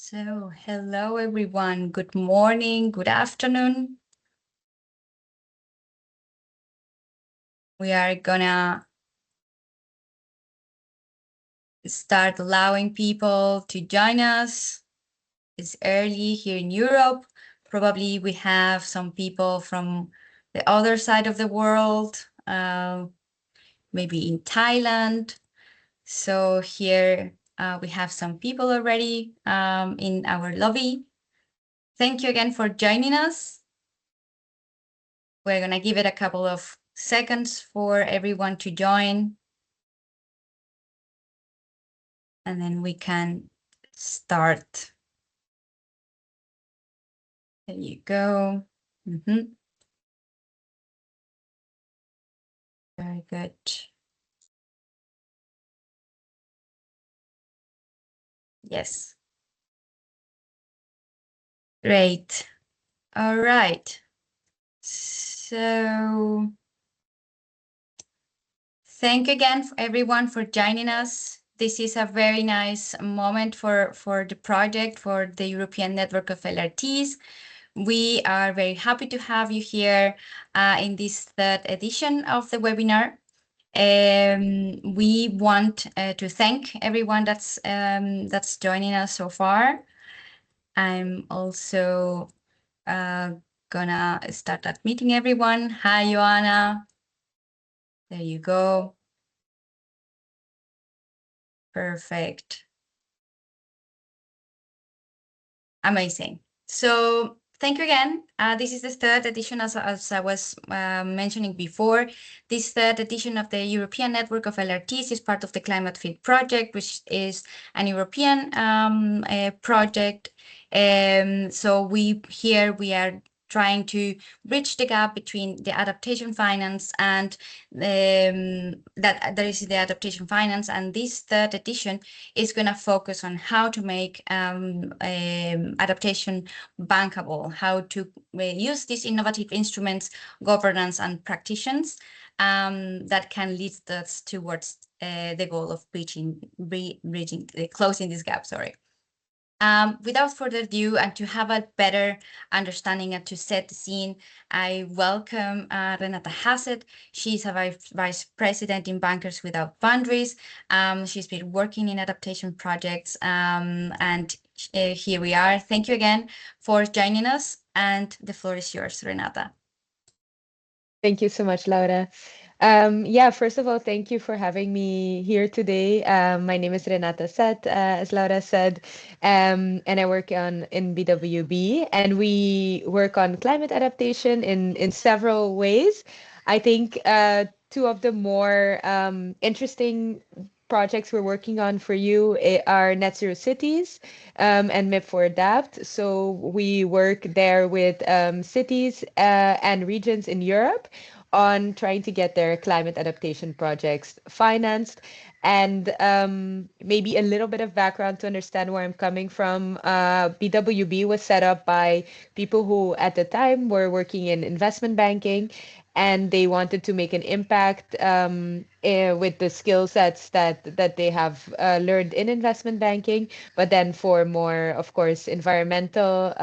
So, hello everyone. Good morning, good afternoon. We are gonna start allowing people to join us. It's early here in Europe. Probably we have some people from the other side of the world, maybe in Thailand. So here we have some people already in our lobby. Thank you again for joining us. We're gonna give it a couple of seconds for everyone to join. And then we can start. There you go. Very good. Yes. Great. All right. So thank you again for everyone for joining us. This is a very nice moment for the project, for the European Network of LRTs. We are very happy to have you here in this third edition of the webinar. We want to thank everyone that's joining us so far. I'm also gonna start meeting everyone. Hi, Joanna. There you go. Perfect. Amazing. So thank you again. This is the third edition, as I was mentioning before. This third edition of the European Network of LRTs is part of the ClimateFit project, which is an European project. So we are trying to bridge the gap between the adaptation finance and that there is the adaptation finance, and this third edition is going to focus on how to make adaptation bankable, how to use these innovative instruments, governance and practitioners that can lead us towards the goal of closing this gap. Without further ado, and to have a better understanding and to set the scene, I welcome Renata Haseth. She's a vice president in Bankers Without Boundaries. She's been working in adaptation projects, and here we are. Thank you again for joining us, and the floor is yours, Renata. Thank you so much, Laura. First of all, thank you for having me here today. My name is Renata Haseth, as Laura said, and I work in BWB, and we work on climate adaptation in several ways. I think two of the more interesting projects we're working on for you are Net Zero Cities and MIP4Adapt. So we work there with cities and regions in Europe on trying to get their climate adaptation projects financed. And maybe a little bit of background to understand where I'm coming from. BWB was set up by people who at the time were working in investment banking, and they wanted to make an impact with the skill sets that they have learned in investment banking, but then for more, of course, environmental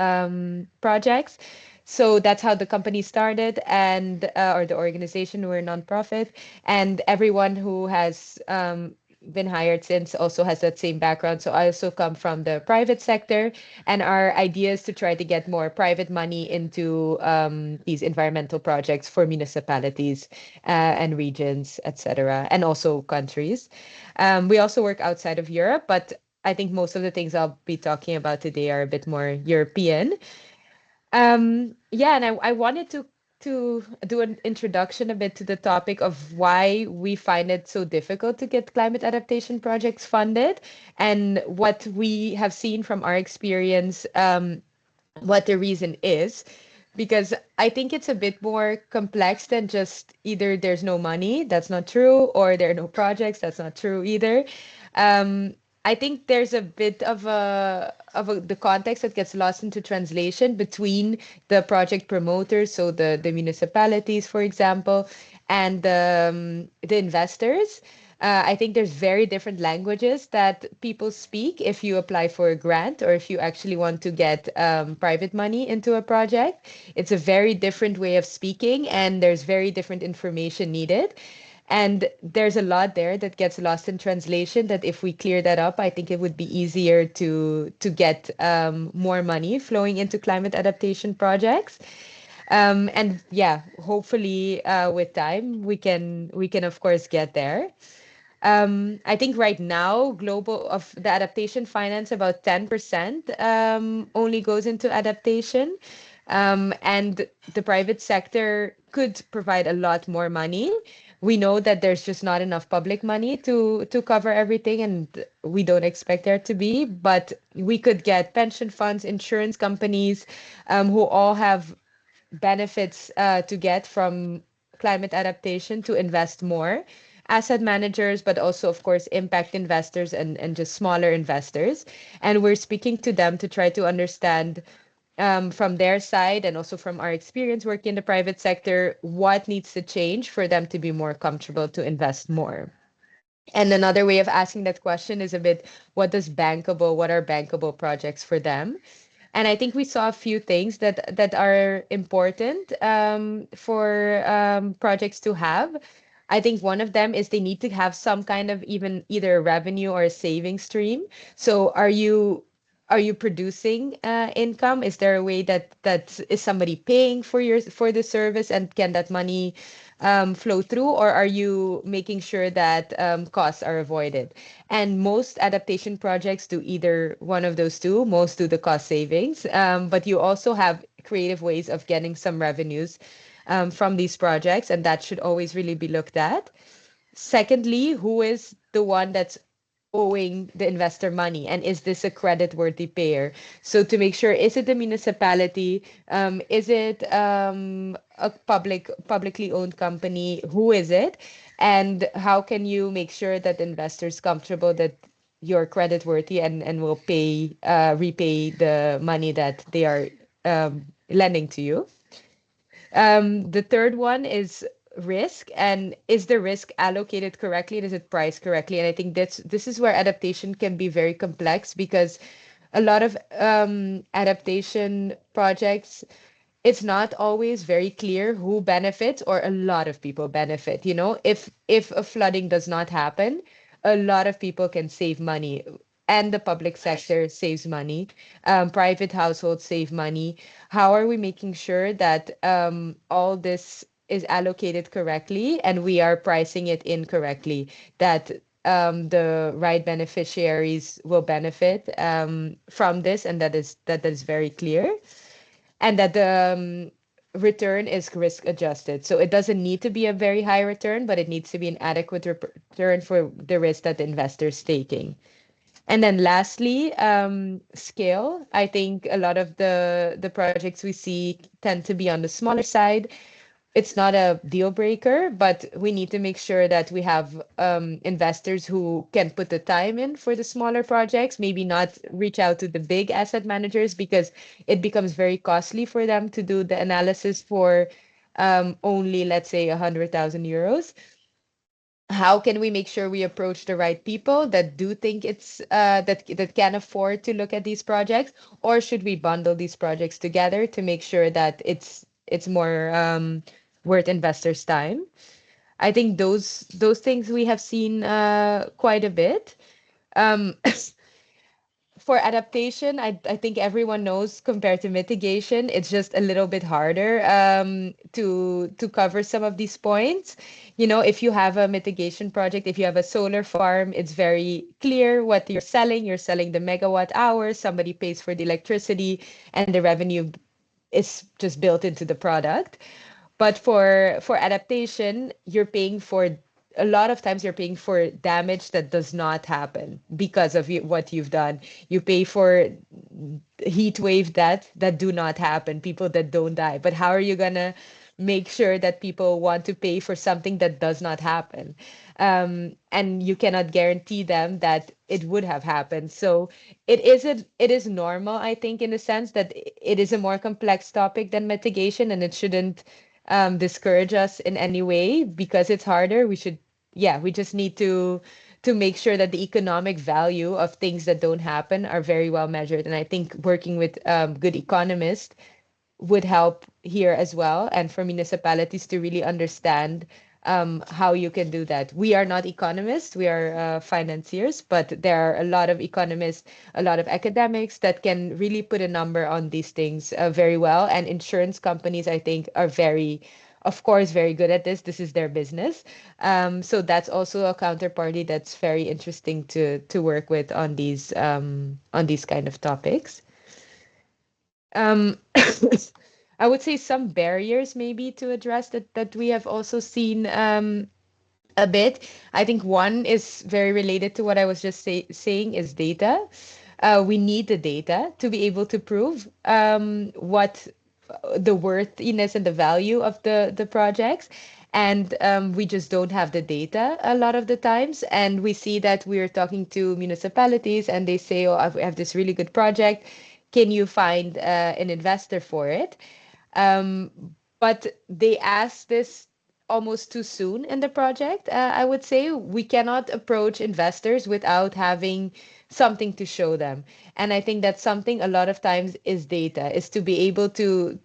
projects. So that's how the company started, and or the organization. We're a nonprofit, and everyone who has been hired since also has that same background. So I also come from the private sector, and our idea is to try to get more private money into these environmental projects for municipalities and regions, etc., and also countries. We also work outside of Europe, but I think most of the things I'll be talking about today are a bit more European. And I wanted to do an introduction a bit to the topic of why we find it so difficult to get climate adaptation projects funded, and what we have seen from our experience, what the reason is. Because I think it's a bit more complex than just either there's no money, that's not true, or there are no projects, that's not true either. I think there's a bit of the context that gets lost into translation between the project promoters, so the municipalities, for example, and the investors. I think there's very different languages that people speak if you apply for a grant or if you actually want to get private money into a project. It's a very different way of speaking, and there's very different information needed. And there's a lot there that gets lost in translation that if we clear that up, I think it would be easier to get more money flowing into climate adaptation projects. And yeah, hopefully with time we can of course get there. I think right now, global of the adaptation finance, about 10% only goes into adaptation. And the private sector could provide a lot more money. We know that there's just not enough public money to cover everything, and we don't expect there to be. But we could get pension funds, insurance companies, who all have benefits to get from climate adaptation to invest more. Asset managers, but also, of course, impact investors and just smaller investors. And we're speaking to them to try to understand from their side and also from our experience working in the private sector, what needs to change for them to be more comfortable to invest more. And another way of asking that question is a bit, what are bankable projects for them? And I think we saw a few things that are important for projects to have. I think one of them is they need to have some kind of even either a revenue or a saving stream. So are you producing income? Is there a way that is somebody paying for the service, and can that money flow through, or are you making sure that costs are avoided? And most adaptation projects do either one of those two. Most do the cost savings, but you also have creative ways of getting some revenues from these projects, and that should always really be looked at. Secondly, who is the one that's owing the investor money, and is this a credit-worthy payer? So to make sure, is it the municipality? Is it a publicly owned company? Who is it? And how can you make sure that the investor's comfortable that you're credit-worthy and will repay the money that they are lending to you? The third one is risk, and is the risk allocated correctly, and is it priced correctly? And I think this is where adaptation can be very complex, because a lot of adaptation projects, it's not always very clear who benefits, or a lot of people benefit. If a flooding does not happen, a lot of people can save money, and the public sector saves money, private households save money. How are we making sure that all this is allocated correctly and we are pricing it incorrectly, that the right beneficiaries will benefit from this, and that is very clear, and that the return is risk adjusted. So it doesn't need to be a very high return, but it needs to be an adequate return for the risk that the investor is taking. And then lastly, scale. I think a lot of the projects we see tend to be on the smaller side. It's not a deal breaker, but we need to make sure that we have investors who can put the time in for the smaller projects, maybe not reach out to the big asset managers, because it becomes very costly for them to do the analysis for only, let's say, 100,000 euros. How can we make sure we approach the right people that do think it's that can afford to look at these projects, or should we bundle these projects together to make sure that it's more worth investors' time? I think those things we have seen quite a bit. Um, for adaptation, I think everyone knows, compared to mitigation, it's just a little bit harder to cover some of these points. If you have a mitigation project, if you have a solar farm, it's very clear what you're selling. You're selling the megawatt hours, somebody pays for the electricity, and the revenue is just built into the product. But for adaptation, you're paying for a lot of times you're paying for damage that does not happen because of what you've done. You pay for heat wave that do not happen, people that don't die. But how are you gonna make sure that people want to pay for something that does not happen? And you cannot guarantee them that it would have happened. So it is normal, I think, in the sense that it is a more complex topic than mitigation, and it shouldn't discourage us in any way because it's harder. We should yeah, we just need to make sure that the economic value of things that don't happen are very well measured. And I think working with good economists would help here as well, and for municipalities to really understand how you can do that. We are not economists, we are financiers, but there are a lot of economists, a lot of academics that can really put a number on these things very well. And insurance companies, I think, are very, of course, very good at this. This is their business. So that's also a counterparty that's very interesting to work with on these kind of topics. Um, I would say some barriers maybe to address that we have also seen a bit. I think one is very related to what I was just saying is data. We need the data to be able to prove what the worthiness and the value of the projects. And we just don't have the data a lot of the times. And we see that we're talking to municipalities and they say, oh, I have this really good project. Can you find an investor for it? Um, but they ask this almost too soon in the project. I would say we cannot approach investors without having something to show them. And I think that's something a lot of times is data, is to be able to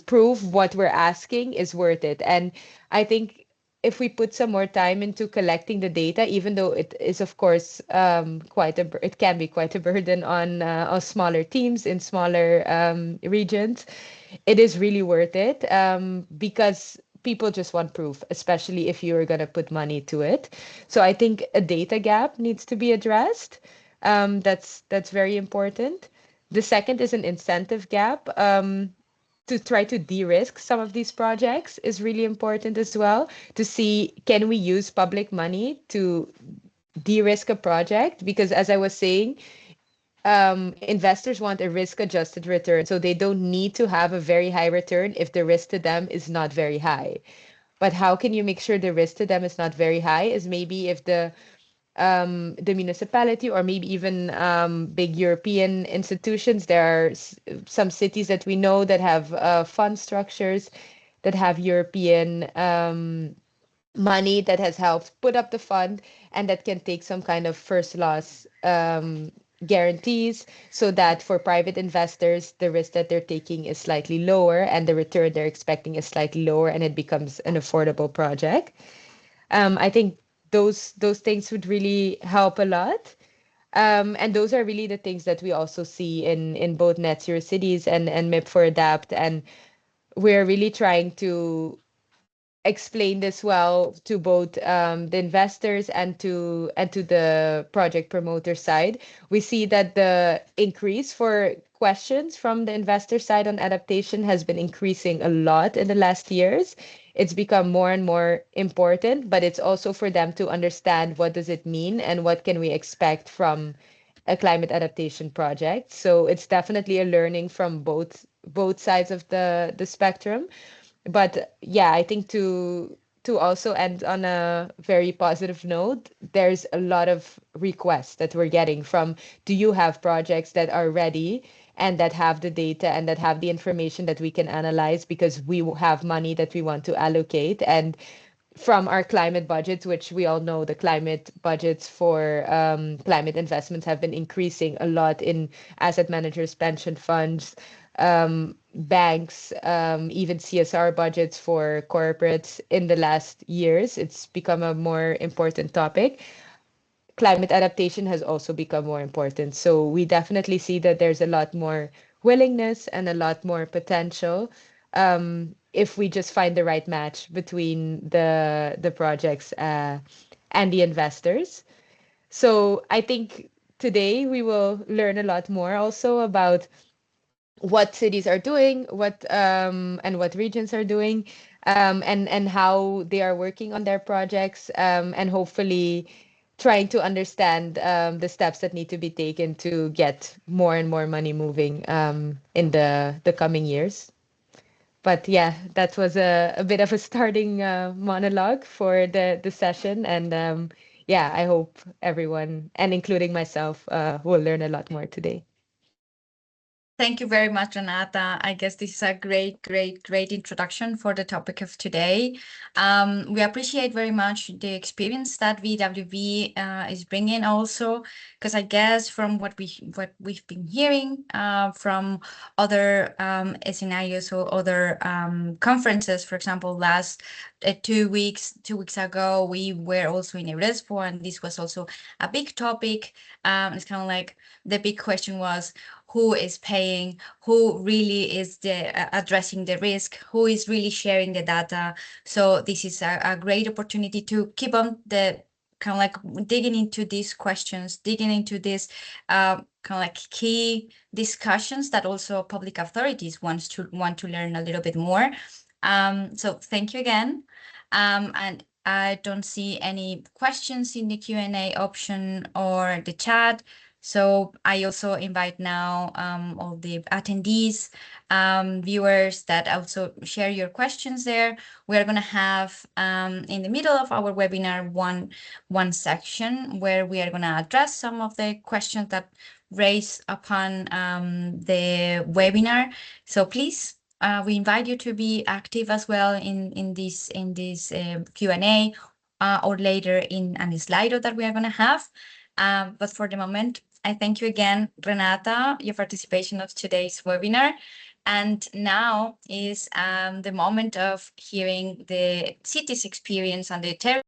prove what we're asking is worth it. And I think if we put some more time into collecting the data, even though it is of course it can be quite a burden on smaller teams in smaller regions, it is really worth it because people just want proof, especially if you're going to put money to it. So I think a data gap needs to be addressed. That's very important. The second is an incentive gap. To try to de-risk some of these projects is really important as well, to see can we use public money to de-risk a project, because as I was saying, investors want a risk-adjusted return, so they don't need to have a very high return if the risk to them is not very high. But how can you make sure the risk to them is not very high is maybe if the municipality or maybe even big European institutions, there are some cities that we know that have fund structures that have European money that has helped put up the fund and that can take some kind of first loss guarantees, so that for private investors, the risk that they're taking is slightly lower and the return they're expecting is slightly lower and it becomes an affordable project. I think those things would really help a lot. And those are really the things that we also see in both Net Zero Cities and MIP for Adapt. And we're really trying to explain this well to both the investors and to the project promoter side. We see that the increase for questions from the investor side on adaptation has been increasing a lot in the last years. It's become more and more important, but it's also for them to understand what does it mean and what can we expect from a climate adaptation project. So it's definitely a learning from both sides of the spectrum. But yeah, I think to also end on a very positive note, there's a lot of requests that we're getting from, do you have projects that are ready and that have the data and that have the information that we can analyze, because we have money that we want to allocate. And from our climate budgets, which we all know the climate budgets for climate investments have been increasing a lot in asset managers, pension funds, banks, even CSR budgets for corporates in the last years. It's become a more important topic. Climate adaptation has also become more important. So we definitely see that there's a lot more willingness and a lot more potential if we just find the right match between the projects and the investors. So I think today we will learn a lot more also about what cities are doing, what and what regions are doing, and how they are working on their projects, and hopefully trying to understand the steps that need to be taken to get more and more money moving in the coming years. But yeah, that was a bit of a starting monologue for the session, and yeah, I hope everyone, and including myself, will learn a lot more today. Thank you very much, Renata. I guess this is a great introduction for the topic of today. We appreciate very much the experience that VWV is bringing also, because I guess from what we've been hearing from other scenarios or other conferences, for example, last 2 weeks ago, we were also in Eurespo, and this was also a big topic. It's kind of like the big question was, who is paying, who really is addressing the risk, who is really sharing the data. So this is a great opportunity to keep on the kind of like digging into these questions, digging into this kind of like key discussions that also public authorities want to learn a little bit more. So thank you again. And I don't see any questions in the Q&A option or the chat. So I also invite now all the attendees, viewers, that also share your questions there. We are going to have in the middle of our webinar one section where we are going to address some of the questions that raise upon the webinar. So please, we invite you to be active as well in this Q&A or later in a Slido that we are going to have. But for the moment, I thank you again, Renata, your participation of today's webinar. And now is the moment of hearing the city's experience and the territory.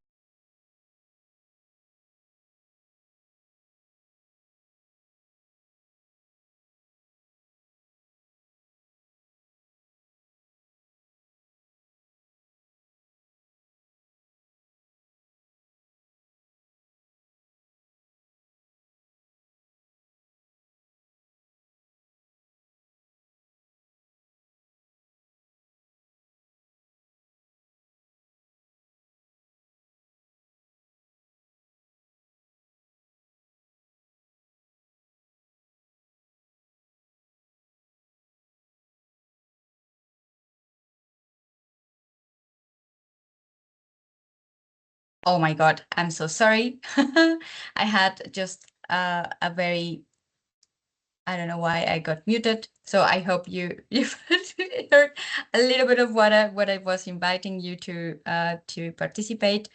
Oh my God, I'm so sorry. I had just a very, I don't know why I got muted. So I hope you heard a little bit of what I was inviting you to participate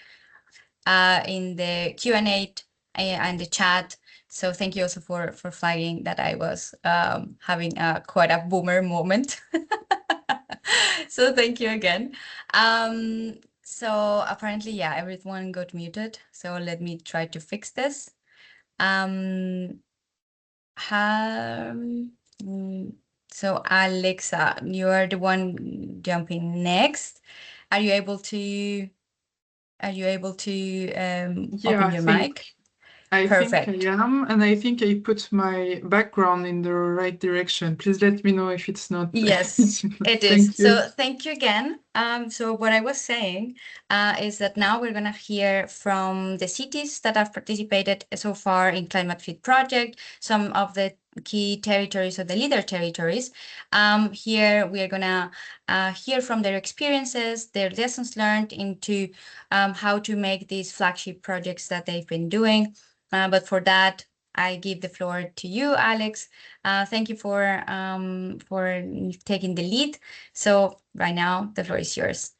in the Q&A and the chat. So thank you also for flagging that I was having quite a boomer moment. So thank you again. So apparently, yeah, everyone got muted. So let me try to fix this. So Alexa, you are the one jumping next. Are you able to open your mic? I Perfect. think I am, and I think I put my background in the right direction. Please let me know if it's not. Yes, it is. Thank you. So thank you again. So what I was saying is that now we're going to hear from the cities that have participated so far in ClimateFit project, some of the key territories or the leader territories. Here we are going to hear from their experiences, their lessons learned into how to make these flagship projects that they've been doing. But for that, I give the floor to you, Alex. Thank you for taking the lead. So right now, the floor is yours.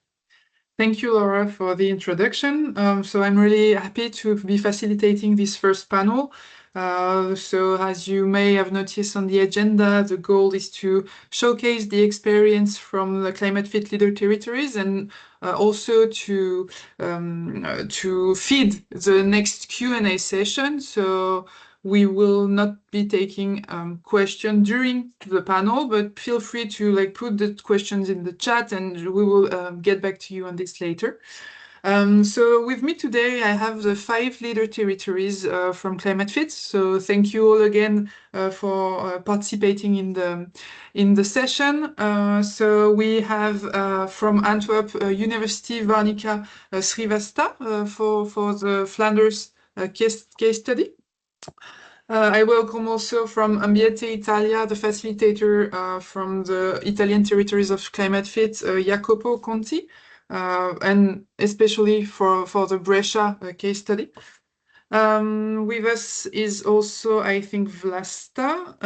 Thank you, Laura, for the introduction. So I'm really happy to be facilitating this first panel. So as you may have noticed on the agenda, the goal is to showcase the experience from the ClimateFit Leader Territories and also to feed the next Q&A session. So we will not be taking questions during the panel, but feel free to put the questions in the chat and we will get back to you on this later. So with me today, I have the 5 leader territories from ClimateFit. So thank you all again for participating in the session. So we have from Antwerp University Varnica Srivasta for the Flanders case study. I welcome also from Ambiente Italia, the facilitator from the Italian territories of ClimateFit, Jacopo Conti, and especially for the Brescia case study. With us is also, I think, Vlasta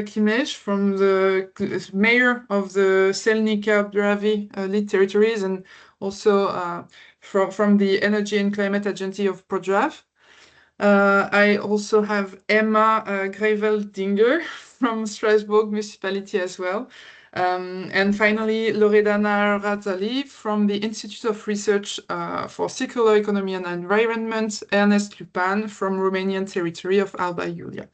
Klimej from the mayor of the Selnica Bravi Lead Territories, and also from the Energy and Climate Agency of Podravë. I also have Emma Grevel-Dinger from Strasbourg Municipality as well. And finally, Loredana Razali from the Institute of Research for Circular Economy and Environment, Ernest Lupan from Romanian territory of Alba Iulia.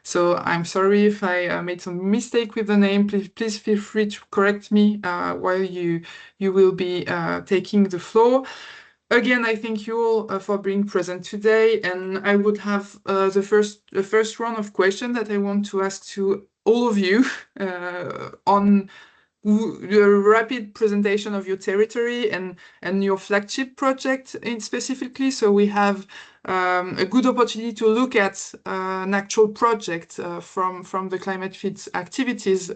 So I'm sorry if I made some mistake with the name. Please feel free to correct me while you will be taking the floor. Again, I thank you all for being present today, and I would have the first round of questions that I want to ask to all of you on the rapid presentation of your territory and your flagship project specifically. So we have a good opportunity to look at an actual project from the ClimateFit activities.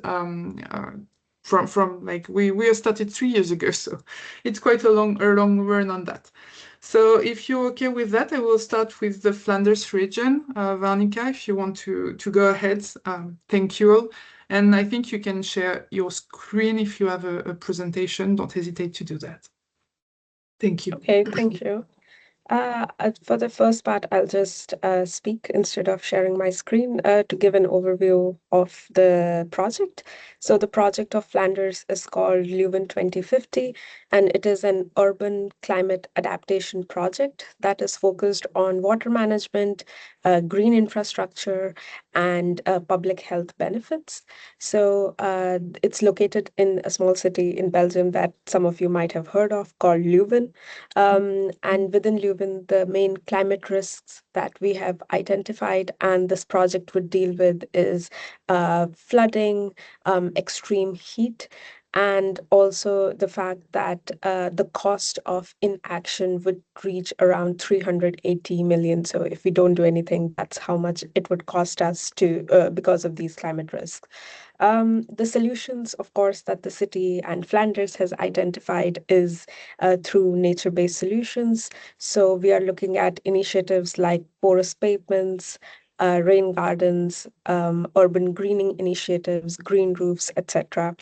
From like we started 3 years ago, so it's quite a long run on that. So if you're okay with that, I will start with the Flanders region. Varnika, if you want to go ahead, thank you all. And I think you can share your screen if you have a presentation. Don't hesitate to do that. Thank you. Okay, thank you. For the first part, I'll just speak instead of sharing my screen to give an overview of the project. So the project of Flanders is called Leuven 2050, and it is an urban climate adaptation project that is focused on water management, green infrastructure, and public health benefits. So it's located in a small city in Belgium that some of you might have heard of called Leuven. And within Leuven, the main climate risks that we have identified and this project would deal with is flooding, extreme heat, and also the fact that the cost of inaction would reach around 380 million. So if we don't do anything, that's how much it would cost us to because of these climate risks. The solutions, of course, that the city and Flanders has identified is through nature-based solutions. So we are looking at initiatives like porous pavements, rain gardens, urban greening initiatives, green roofs, etc.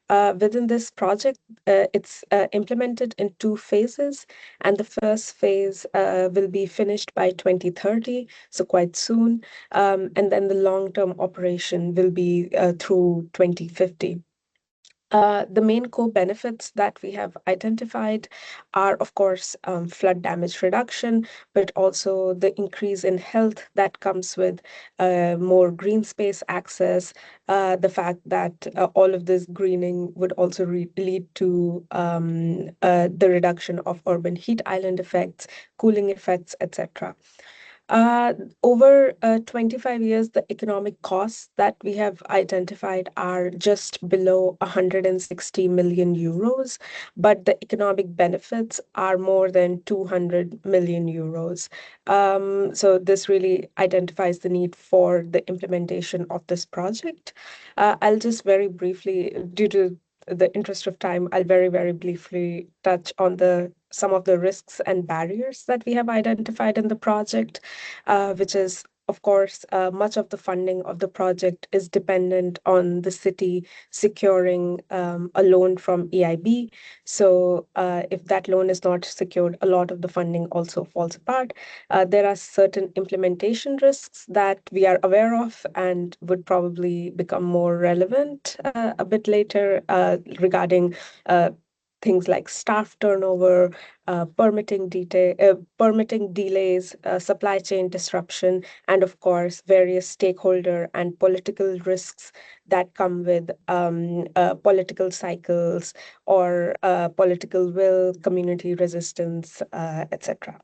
Within this project, it's implemented in 2 phases, and the first phase will be finished by 2030, so quite soon, and then the long-term operation will be through 2050. The main core benefits that we have identified are, of course, flood damage reduction, but also the increase in health that comes with more green space access, the fact that all of this greening would also lead to the reduction of urban heat island effects, cooling effects, etc. Over 25 years, the economic costs that we have identified are just below 160 million euros, but the economic benefits are more than 200 million euros. So this really identifies the need for the implementation of this project. I'll just very briefly, due to the interest of time, I'll very, very briefly touch on some of the risks and barriers that we have identified in the project, which is, of course, much of the funding of the project is dependent on the city securing a loan from EIB. So if that loan is not secured, a lot of the funding also falls apart. There are certain implementation risks that we are aware of and would probably become more relevant a bit later regarding things like staff turnover, permitting delays, supply chain disruption, and of course, various stakeholder and political risks that come with political cycles or political will, community resistance, etc.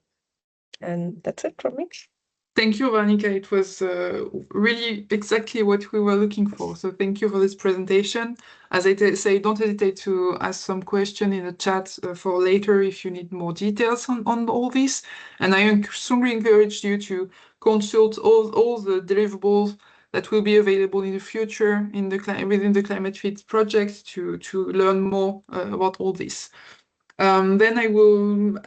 And that's it from me. Thank you, Varnika. It was really exactly what we were looking for. So thank you for this presentation. As I say, don't hesitate to ask some question in the chat for later if you need more details on all this. And I strongly encourage you to consult all the deliverables that will be available in the future within the ClimateFit project to learn more about all this. Then I will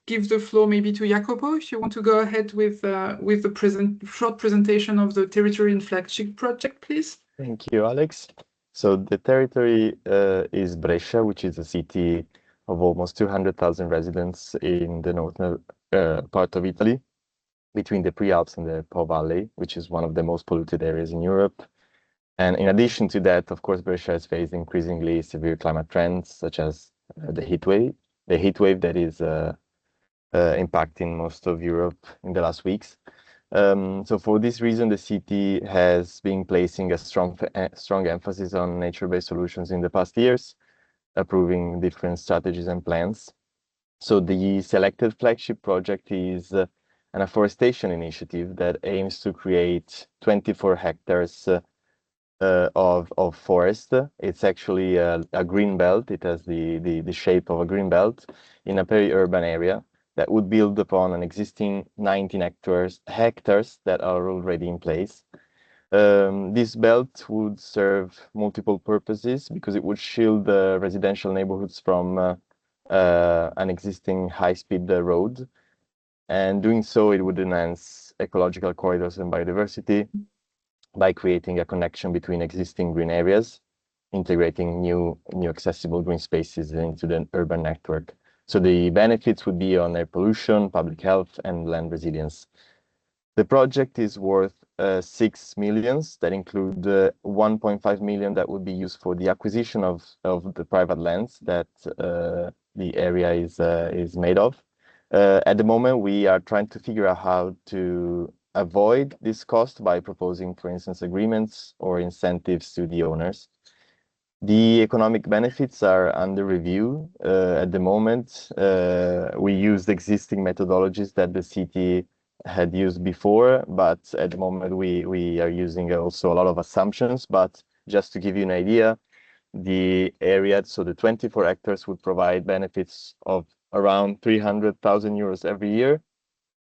give the floor maybe to Jacopo, if you want to go ahead with the short presentation of the territory and flagship project, please. Thank you, Alex. So the territory is Brescia, which is a city of almost 200,000 residents in the northern part of Italy, between the Prealps and the Po Valley, which is one of the most polluted areas in Europe. And in addition to that, of course, Brescia has faced increasingly severe climate trends, such as the heat wave that is impacting most of Europe in the last weeks. So for this reason, the city has been placing a strong emphasis on nature-based solutions in the past years, approving different strategies and plans. So the selected flagship project is an afforestation initiative that aims to create 24 hectares of forest. It's actually a green belt. It has the shape of a green belt in a peri-urban area that would build upon an existing 19 hectares that are already in place. This belt would serve multiple purposes because it would shield the residential neighborhoods from an existing high-speed road. And doing so, it would enhance ecological corridors and biodiversity by creating a connection between existing green areas, integrating new accessible green spaces into the urban network. So the benefits would be on air pollution, public health, and land resilience. The project is worth 6 million, that include 1.5 million that would be used for the acquisition of the private lands that the area is made of. At the moment, we are trying to figure out how to avoid this cost by proposing, for instance, agreements or incentives to the owners. The economic benefits are under review. At the moment, we used existing methodologies that the city had used before, but at the moment we are using also a lot of assumptions. But just to give you an idea, the area, so the 24 hectares would provide benefits of around 300,000 euros every year.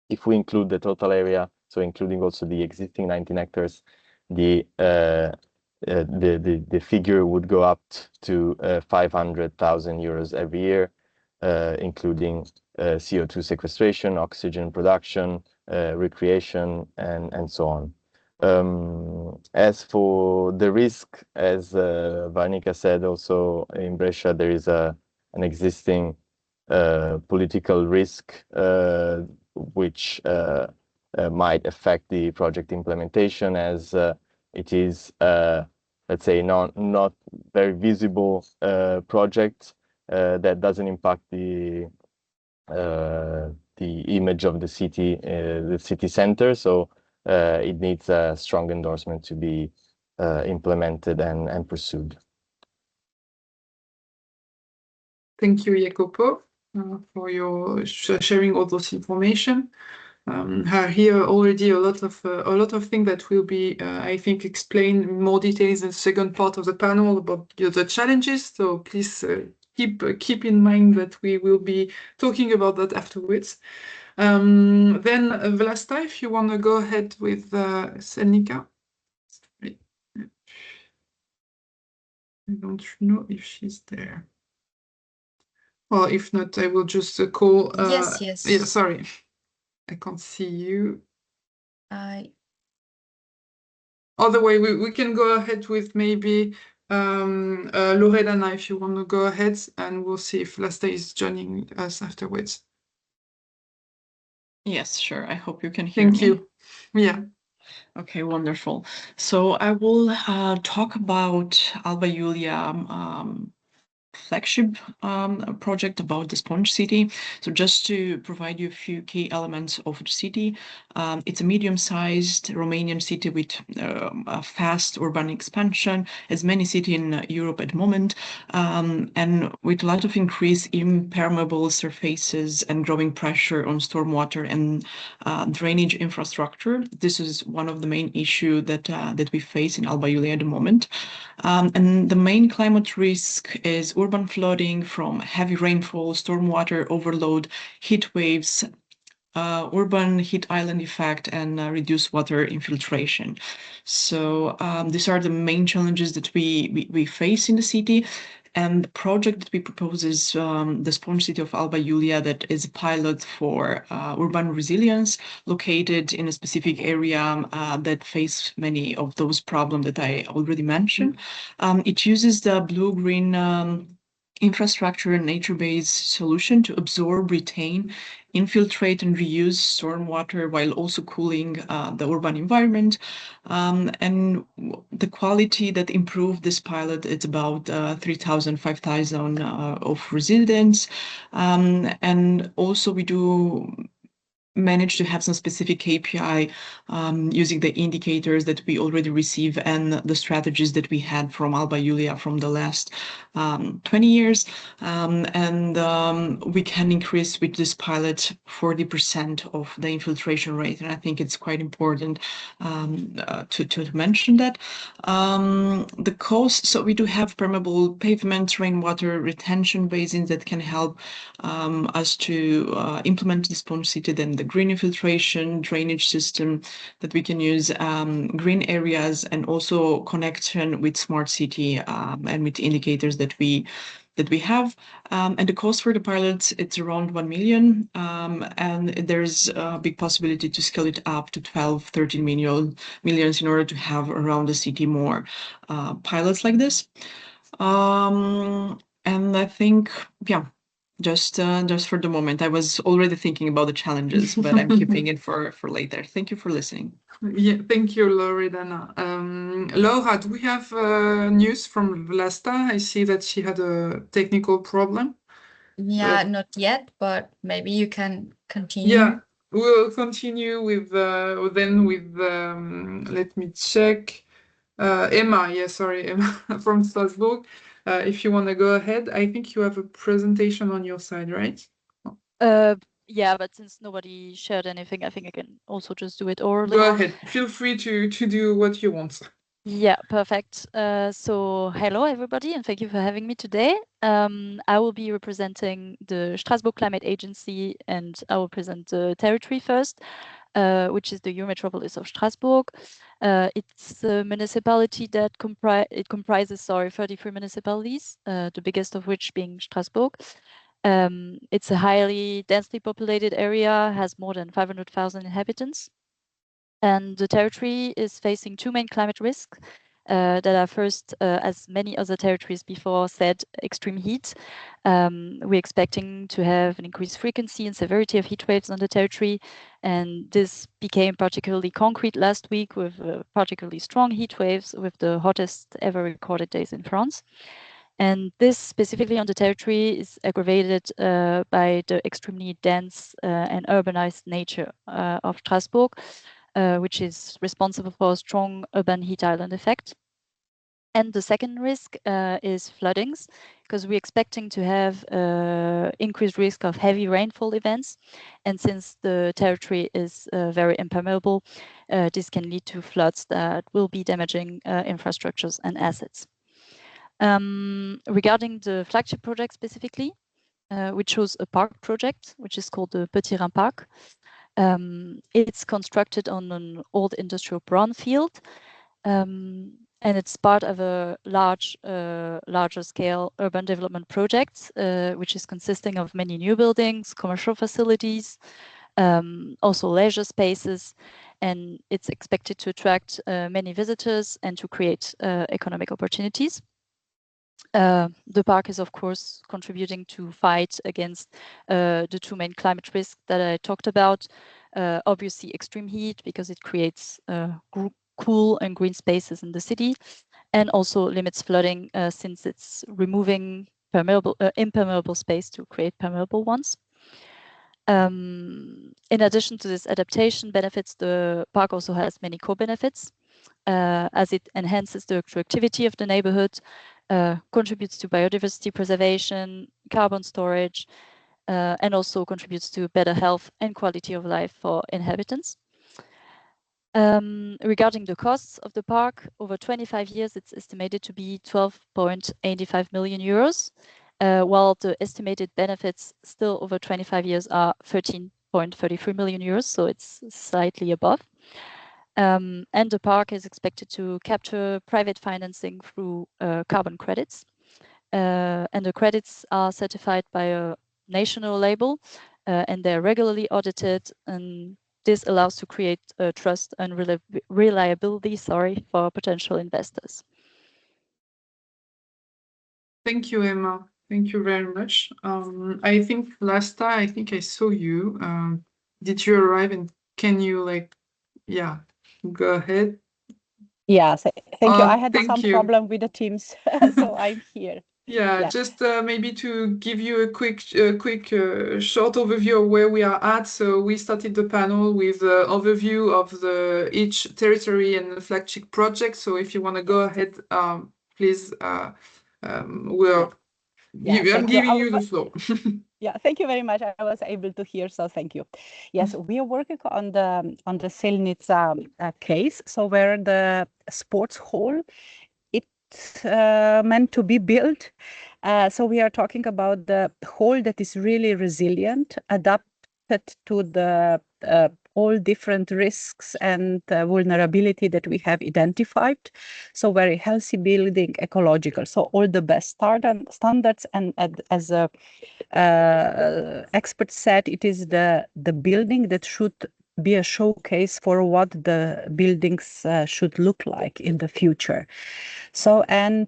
If we include the total area, so including also the existing 19 hectares, the figure would go up to 500,000 euros every year, including CO2 sequestration, oxygen production, recreation, and so on. As for the risk, as Varnika said, also in Brescia, there is an existing political risk which might affect the project implementation, as it is, let's say, not very visible project that doesn't impact the image of the city center. So it needs a strong endorsement to be implemented and pursued. Thank you, Jacopo, for your sharing all those information. Here already a lot of things that will be, I think, explained in more details in the second part of the panel about the challenges. So please keep in mind that we will be talking about that afterwards. Then Vlasta, if you want to go ahead with Selnika. I don't know if she's there. Or if not, I will just call. Yes. Yeah, sorry, I can't see you. Other way, we can go ahead with maybe Loredana, if you want to go ahead, and we'll see if Vlasta is joining us afterwards. Yes, sure. I hope you can hear me. Thank you. Yeah. Okay, wonderful. So I will talk about Alba Iulia flagship project about the Sponge City. So just to provide you a few key elements of the city, it's a medium-sized Romanian city with a fast urban expansion, as many cities in Europe at the moment, and with a lot of increase in permeable surfaces and growing pressure on stormwater and drainage infrastructure. This is one of the main issues that we face in Alba Iulia at the moment. And the main climate risk is urban flooding from heavy rainfall, stormwater overload, heat waves, urban heat island effect, and reduced water infiltration. So these are the main challenges that we face in the city. And the project that we propose is the sponge city of Alba Iulia, that is a pilot for urban resilience, located in a specific area that face many of those problems that I already mentioned. It uses the blue-green infrastructure and nature-based solution to absorb, retain, infiltrate, and reuse stormwater while also cooling the urban environment. And the quality that improved this pilot, it's about 3,000, 5,000 of residents. And also we do manage to have some specific KPI using the indicators that we already receive and the strategies that we had from Alba Iulia from the last 20 years. We can increase with this pilot 40% of the infiltration rate. And I think it's quite important to mention that. The cost, so we do have permeable pavement, rainwater retention basins that can help us to implement the sponge city, then the green infiltration drainage system that we can use, green areas, and also connection with smart city and with indicators that we have. And the cost for the pilots, it's around 1 million. And there's a big possibility to scale it up to 12, 13 millions in order to have around the city more pilots like this. And I think, yeah, just for the moment, I was already thinking about the challenges, but I'm keeping it for later. Thank you for listening. Yeah, thank you, Loredana. Laura, do we have news from Vlasta? I see that she had a technical problem. Yeah, not yet, but maybe you can continue. Yeah, we'll continue with let me check. Emma, yeah, sorry, Emma from Strasbourg. If you want to go ahead, I think you have a presentation on your side, right? Yeah, but since nobody shared anything, I think I can also just do it orally. Go ahead. Feel free to do what you want. Yeah, perfect. So hello, everybody, and thank you for having me today. I will be representing the Strasbourg Climate Agency, and I will present the territory first, which is the Eurometropolis of Strasbourg. It's a municipality that comprises 33 municipalities, the biggest of which being Strasbourg. It's a highly densely populated area, has more than 500,000 inhabitants. And the territory is facing two main climate risks that are first, as many other territories before said, extreme heat. We're expecting to have an increased frequency and severity of heat waves on the territory. And this became particularly concrete last week with particularly strong heat waves, with the hottest ever recorded days in France. And this specifically on the territory is aggravated by the extremely dense and urbanized nature of Strasbourg, which is responsible for a strong urban heat island effect. And the second risk is floodings, because we're expecting to have increased risk of heavy rainfall events. And since the territory is very impermeable, this can lead to floods that will be damaging infrastructures and assets. Regarding the flagship project specifically, we chose a park project, which is called the Petit Rhin Park. It's constructed on an old industrial brownfield, and it's part of a larger scale urban development project, which is consisting of many new buildings, commercial facilities, also leisure spaces, and it's expected to attract many visitors and to create economic opportunities. The park is, of course, contributing to fight against the two main climate risks that I talked about. Obviously, extreme heat, because it creates cool and green spaces in the city, and also limits flooding since it's removing impermeable space to create permeable ones. In addition to this adaptation benefits, the park also has many co-benefits, as it enhances the attractivity of the neighborhood, contributes to biodiversity preservation, carbon storage, and also contributes to better health and quality of life for inhabitants. Regarding the costs of the park, over 25 years, it's estimated to be 12.85 million euros, while the estimated benefits still over 25 years are 13.33 million euros, so it's slightly above. And the park is expected to capture private financing through carbon credits. and the credits are certified by a national label, and they're regularly audited, and this allows to create trust and reliability, for potential investors. Thank you, Emma. Thank you very much. I think last time, I saw you. Did you arrive, and can you go ahead? Yeah, thank you. I had Thank some you. problem with the Teams, so I'm here. Yeah, just maybe to give you a quick short overview of where we are at. So we started the panel with an overview of each territory and the flagship project. So if you want to go ahead, please, I'm giving you the floor. Yeah, thank you very much. I was able to hear, so thank you. Yes, we are working on the Selnica case. So where the sports hall it's meant to be built. So we are talking about the hall that is really resilient, adapted to the all different risks and vulnerability that we have identified. So very healthy building, ecological. So all the best standards, and as a expert said, it is the building that should be a showcase for what the buildings should look like in the future. So, and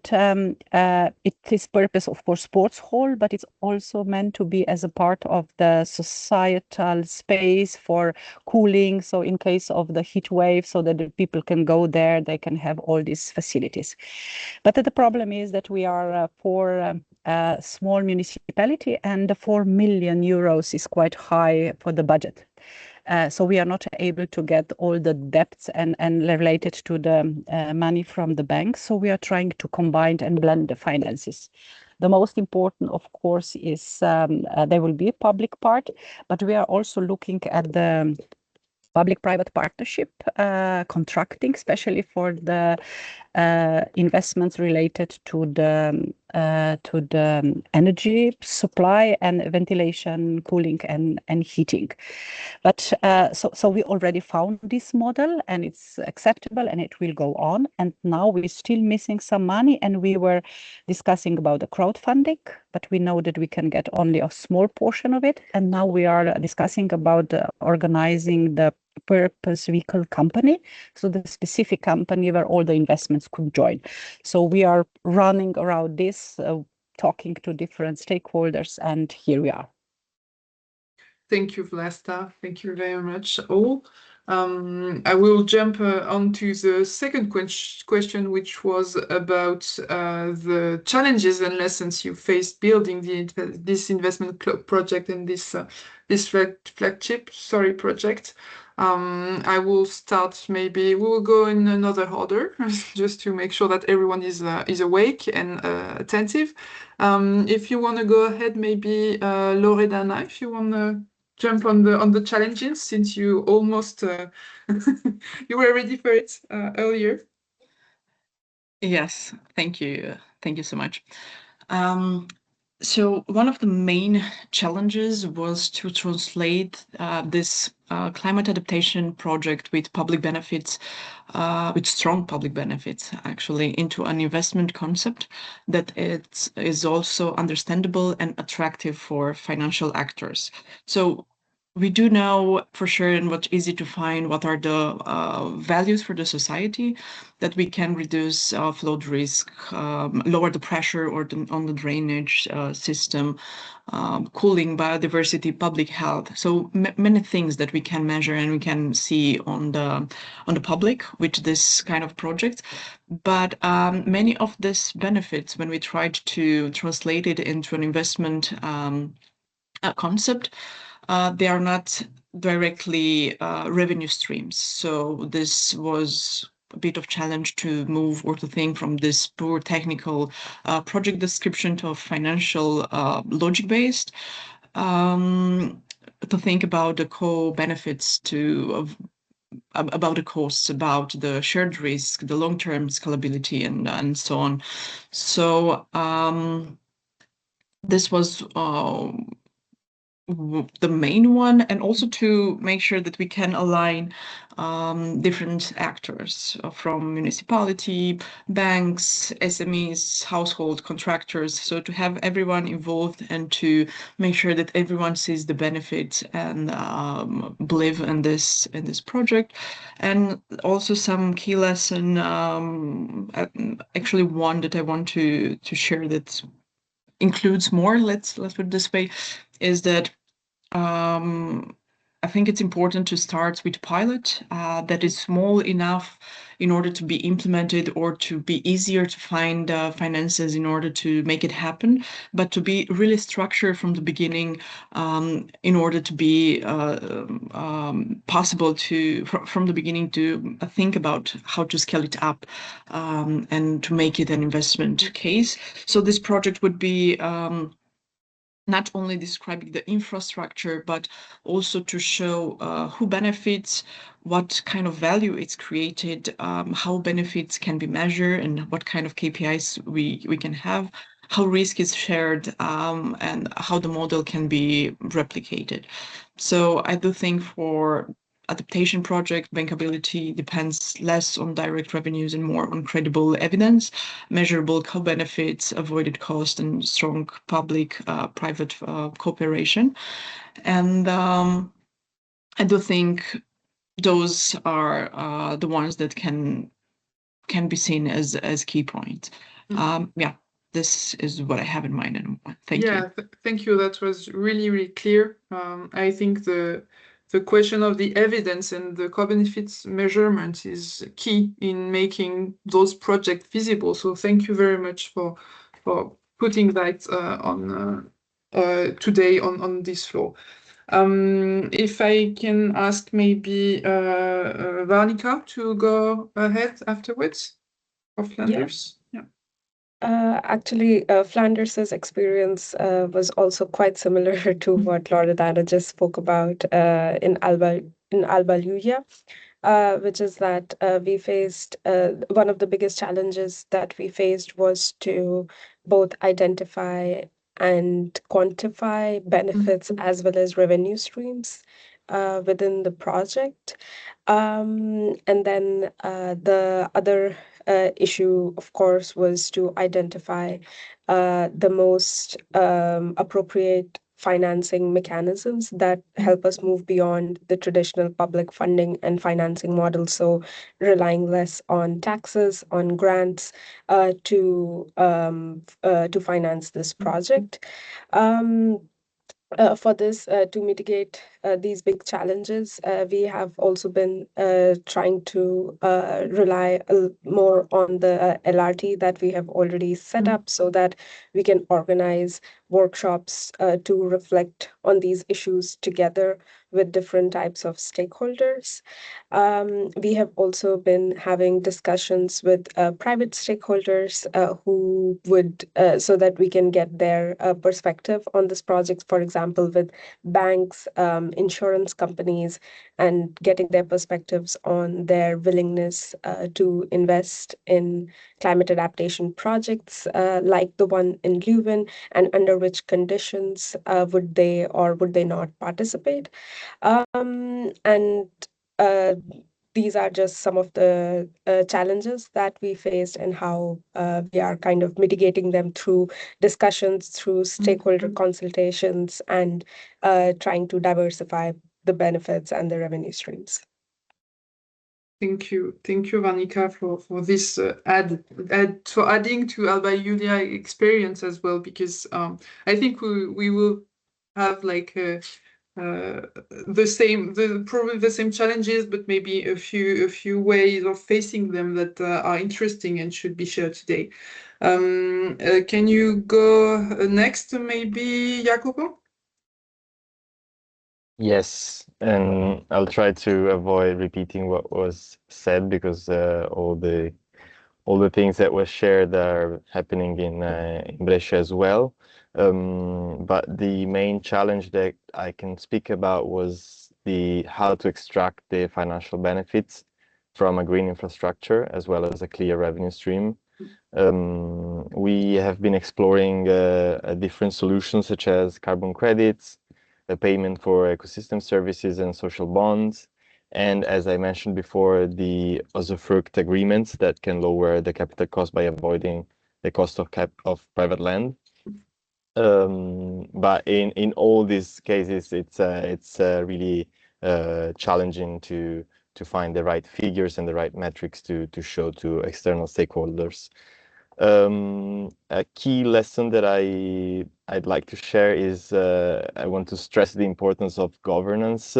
it is purpose, of course, sports hall, but it's also meant to be as a part of the societal space for cooling. So in case of the heat wave, so that the people can go there, they can have all these facilities. But the problem is that we are for a small municipality, and the 4 million euros is quite high for the budget. So we are not able to get all the debts and related to the money from the bank. So we are trying to combine and blend the finances. The most important, of course, is there will be a public part, but we are also looking at the public-private partnership contracting, especially for the investments related to the energy supply and ventilation, cooling, and heating. But so we already found this model, and it's acceptable, and it will go on. And now we're still missing some money, and we were discussing about the crowdfunding, but we know that we can get only a small portion of it. And now we are discussing about organizing the purpose vehicle company, so the specific company where all the investments could join. So we are running around this, talking to different stakeholders, and here we are. Thank you, Vlasta. Thank you very much, all. I will jump onto the second question, which was about the challenges and lessons you faced building this investment project and this flagship project. I will start. Maybe we will go in another order, just to make sure that everyone is awake and attentive. If you want to go ahead, maybe Loredana, if you want to jump on the challenges, since you almost you were ready for it earlier. Yes, thank you so much. So one of the main challenges was to translate this climate adaptation project with public benefits, with strong public benefits, actually, into an investment concept that it is also understandable and attractive for financial actors. So we do know for sure, and what's easy to find, what are the values for the society, that we can reduce flood risk, lower the pressure on the drainage system, cooling, biodiversity, public health. So many things that we can measure and we can see on the public with this kind of project. But many of these benefits, when we tried to translate it into an investment concept, they are not directly revenue streams. So this was a bit of challenge to move or to think from this poor technical project description to a financial logic-based, to think about the co-benefits about the costs, about the shared risk, the long-term scalability, and so on. So this was the main one, and also to make sure that we can align different actors from municipality, banks, SMEs, household contractors. So to have everyone involved and to make sure that everyone sees the benefits and believe in this project. And also some key lesson, actually one that I want to share that includes more, let's put it this way, is that I think it's important to start with pilot that is small enough in order to be implemented or to be easier to find finances in order to make it happen, but to be really structured from the beginning in order to be possible to, from the beginning, to think about how to scale it up and to make it an investment case. So this project would be not only describing the infrastructure, but also to show who benefits, what kind of value it's created, how benefits can be measured, and what kind of KPIs we can have, how risk is shared, and how the model can be replicated. So I do think for adaptation project, bankability depends less on direct revenues and more on credible evidence, measurable co-benefits, avoided cost, and strong public-private cooperation. And I do think those are the ones that can be seen as key points. Yeah, this is what I have in mind. And thank you. Thank you. That was really, really clear. I think the question of the evidence and the co-benefits measurement is key in making those projects feasible. So thank you very much for putting that on today on this floor. If I can ask maybe Varnika to go ahead afterwards of Flanders. Actually, Flanders's experience was also quite similar to what Loredana just spoke about in Alba Iulia, which is that we faced one of the biggest challenges that we faced was to both identify and quantify benefits as well as revenue streams within the project. And then the other issue, of course, was to identify the most appropriate financing mechanisms that help us move beyond the traditional public funding and financing model. So relying less on taxes, on grants to finance this project. For this, to mitigate these big challenges, we have also been trying to rely more on the LRT that we have already set up so that we can organize workshops to reflect on these issues together with different types of stakeholders. We have also been having discussions with private stakeholders who would, so that we can get their perspective on this project, for example, with banks, insurance companies, and getting their perspectives on their willingness to invest in climate adaptation projects like the one in Leuven, and under which conditions would they or would they not participate. And these are just some of the challenges that we faced and how we are kind of mitigating them through discussions, through stakeholder consultations, and trying to diversify the benefits and the revenue streams. Thank you, Varnika, for this for adding to Alba Iulia experience as well, because I think we will have like probably the same challenges, but maybe a few ways of facing them that are interesting and should be shared today. Can you go next, maybe Jacopo? Yes, and I'll try to avoid repeating what was said, because all the things that were shared are happening in Brescia as well. But the main challenge that I can speak about was how to extract the financial benefits from a green infrastructure as well as a clear revenue stream. We have been exploring different solutions such as carbon credits, the payment for ecosystem services and social bonds. And as I mentioned before, the usufruct agreements that can lower the capital cost by avoiding the cost of private land. But in all these cases, it's really challenging to find the right figures and the right metrics to show to external stakeholders. A key lesson that I'd like to share is I want to stress the importance of governance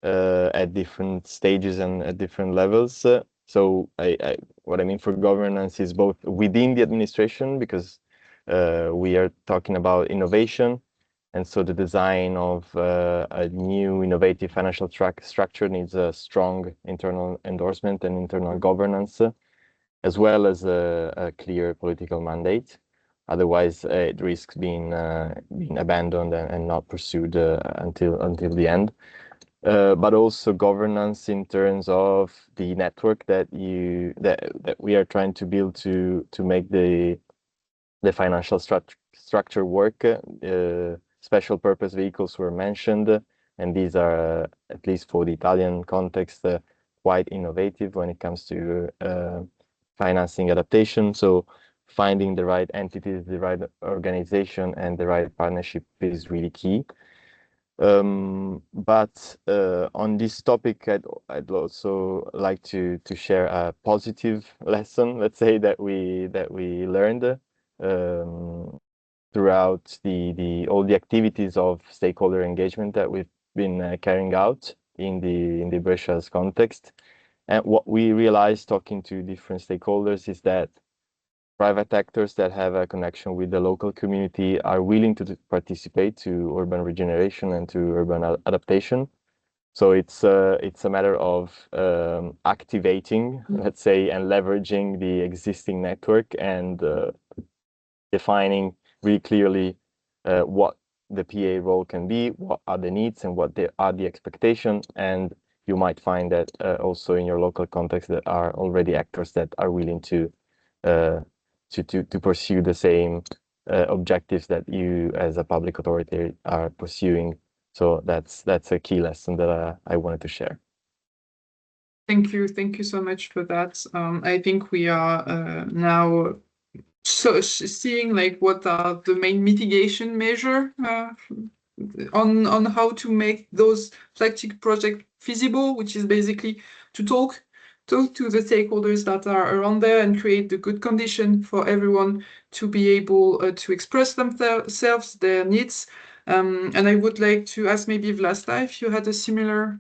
at different stages and at different levels. So what I mean for governance is both within the administration, because we are talking about innovation, and so the design of a new innovative financial structure needs a strong internal endorsement and internal governance, as well as a clear political mandate. Otherwise, it risks being abandoned and not pursued until the end. But also governance in terms of the network that we are trying to build to make the financial structure work. Special purpose vehicles were mentioned, and these are, at least for the Italian context, quite innovative when it comes to financing adaptation. So finding the right entities, the right organization, and the right partnership is really key. But on this topic, I'd also like to share a positive lesson, let's say, that we learned throughout all the activities of stakeholder engagement that we've been carrying out in the Brescia's context. And what we realized talking to different stakeholders is that private actors that have a connection with the local community are willing to participate to urban regeneration and to urban adaptation. So it's a matter of activating, let's say, and leveraging the existing network and defining really clearly what the PA role can be, what are the needs, and what are the expectations. And you might find that also in your local context there are already actors that are willing to pursue the same objectives that you as a public authority are pursuing. So that's a key lesson that I wanted to share. Thank you so much for that. I think we are now seeing like what are the main mitigation measure on how to make those flagship projects feasible, which is basically to talk to the stakeholders that are around there and create the good condition for everyone to be able to express themselves, their needs. And I would like to ask maybe Vlasta if you had a similar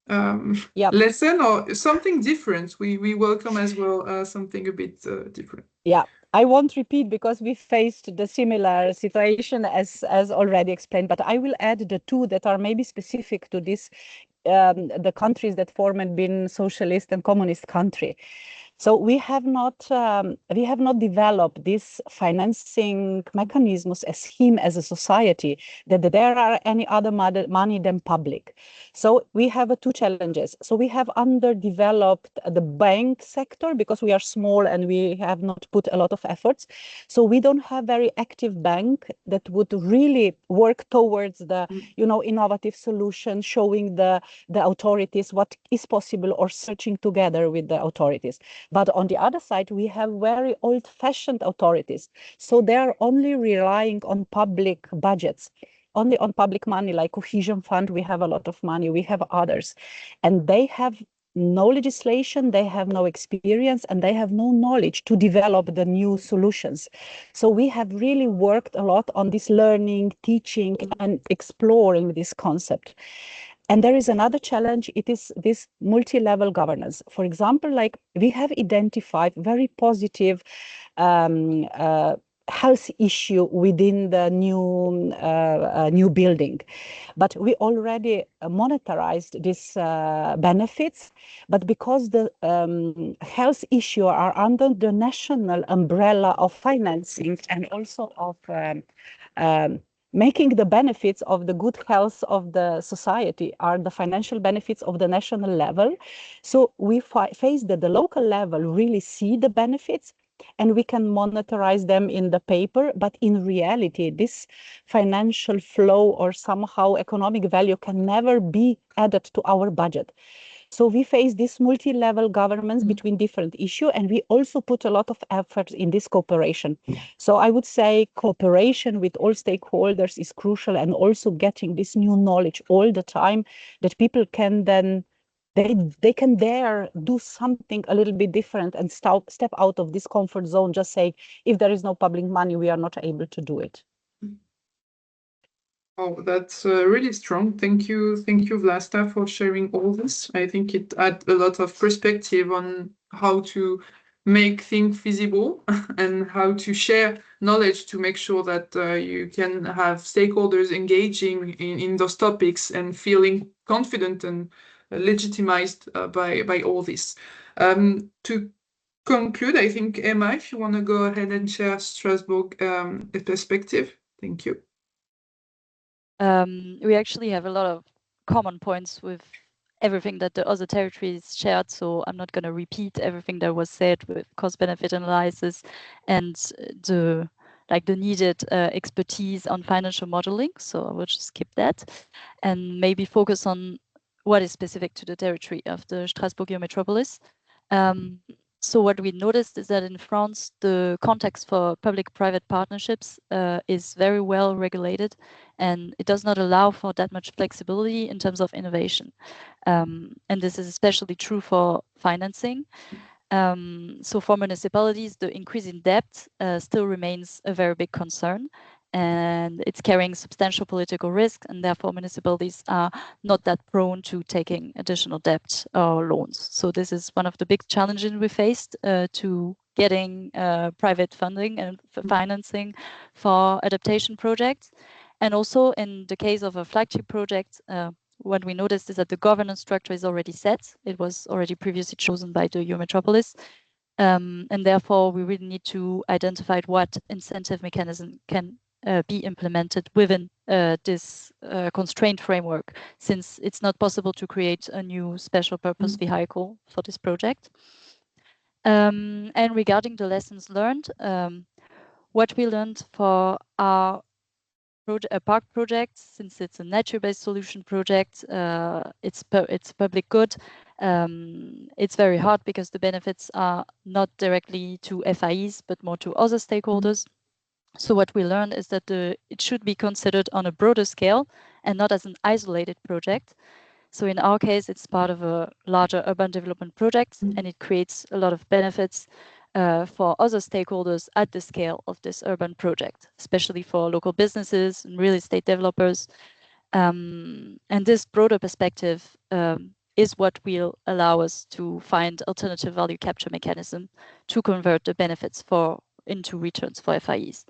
lesson or something different. We welcome as well something a bit different. Yeah, I won't repeat because we faced the similar situation as already explained, but I will add the two that are maybe specific to this, the countries that form and been socialist and communist country. So we have not developed this financing mechanisms as scheme as a society that there are any other money than public. So we have two challenges. So we have underdeveloped the bank sector because we are small and we have not put a lot of efforts. So we don't have very active bank that would really work towards the innovative solution, showing the authorities what is possible or searching together with the authorities. But on the other side, we have very old-fashioned authorities. So they are only relying on public budgets, only on public money, like cohesion fund. We have a lot of money, we have others. And they have no legislation, they have no experience, and they have no knowledge to develop the new solutions. So we have really worked a lot on this learning, teaching, and exploring this concept. And there is another challenge. It is this multi-level governance. For example, like we have identified very positive health issue within the new building, but we already monetarized these benefits. But because the health issue are under the national umbrella of financing and also of making the benefits of the good health of the society are the financial benefits of the national level. So we face that the local level really see the benefits, and we can monetize them in the paper, but in reality, this financial flow or somehow economic value can never be added to our budget. So we face this multi-level governance between different issues, and we also put a lot of effort in this cooperation. So I would say cooperation with all stakeholders is crucial, and also getting this new knowledge all the time that people can then they can dare do something a little bit different and step out of this comfort zone, just say, if there is no public money, we are not able to do it. Oh, that's really strong. Thank you, Vlasta, for sharing all this. I think it adds a lot of perspective on how to make things feasible and how to share knowledge to make sure that you can have stakeholders engaging in those topics and feeling confident and legitimized by all this. To conclude, I think, Emma, if you want to go ahead and share Strasbourg perspective. Thank you. We actually have a lot of common points with everything that the other territories shared, so I'm not going to repeat everything that was said with cost-benefit analysis and the needed expertise on financial modeling. So I will just skip that and maybe focus on what is specific to the territory of the Strasbourg metropolis. So what we noticed is that in France, the context for public-private partnerships is very well regulated, and it does not allow for that much flexibility in terms of innovation. And this is especially true for financing. So for municipalities, the increase in debt still remains a very big concern, and it's carrying substantial political risk, and therefore municipalities are not that prone to taking additional debt or loans. So this is one of the big challenges we faced to getting private funding and financing for adaptation projects. And also in the case of a flagship project, what we noticed is that the governance structure is already set. It was already previously chosen by the EU metropolis. And therefore, we really need to identify what incentive mechanism can be implemented within this constraint framework, since it's not possible to create a new special purpose vehicle for this project. And regarding the lessons learned, what we learned for our park project, since it's a nature-based solution project, it's public good. It's very hard because the benefits are not directly to FIEs, but more to other stakeholders. So what we learned is that it should be considered on a broader scale and not as an isolated project. So in our case, it's part of a larger urban development project, and it creates a lot of benefits for other stakeholders at the scale of this urban project, especially for local businesses and real estate developers. And this broader perspective is what will allow us to find alternative value capture mechanism to convert the benefits into returns for FIEs.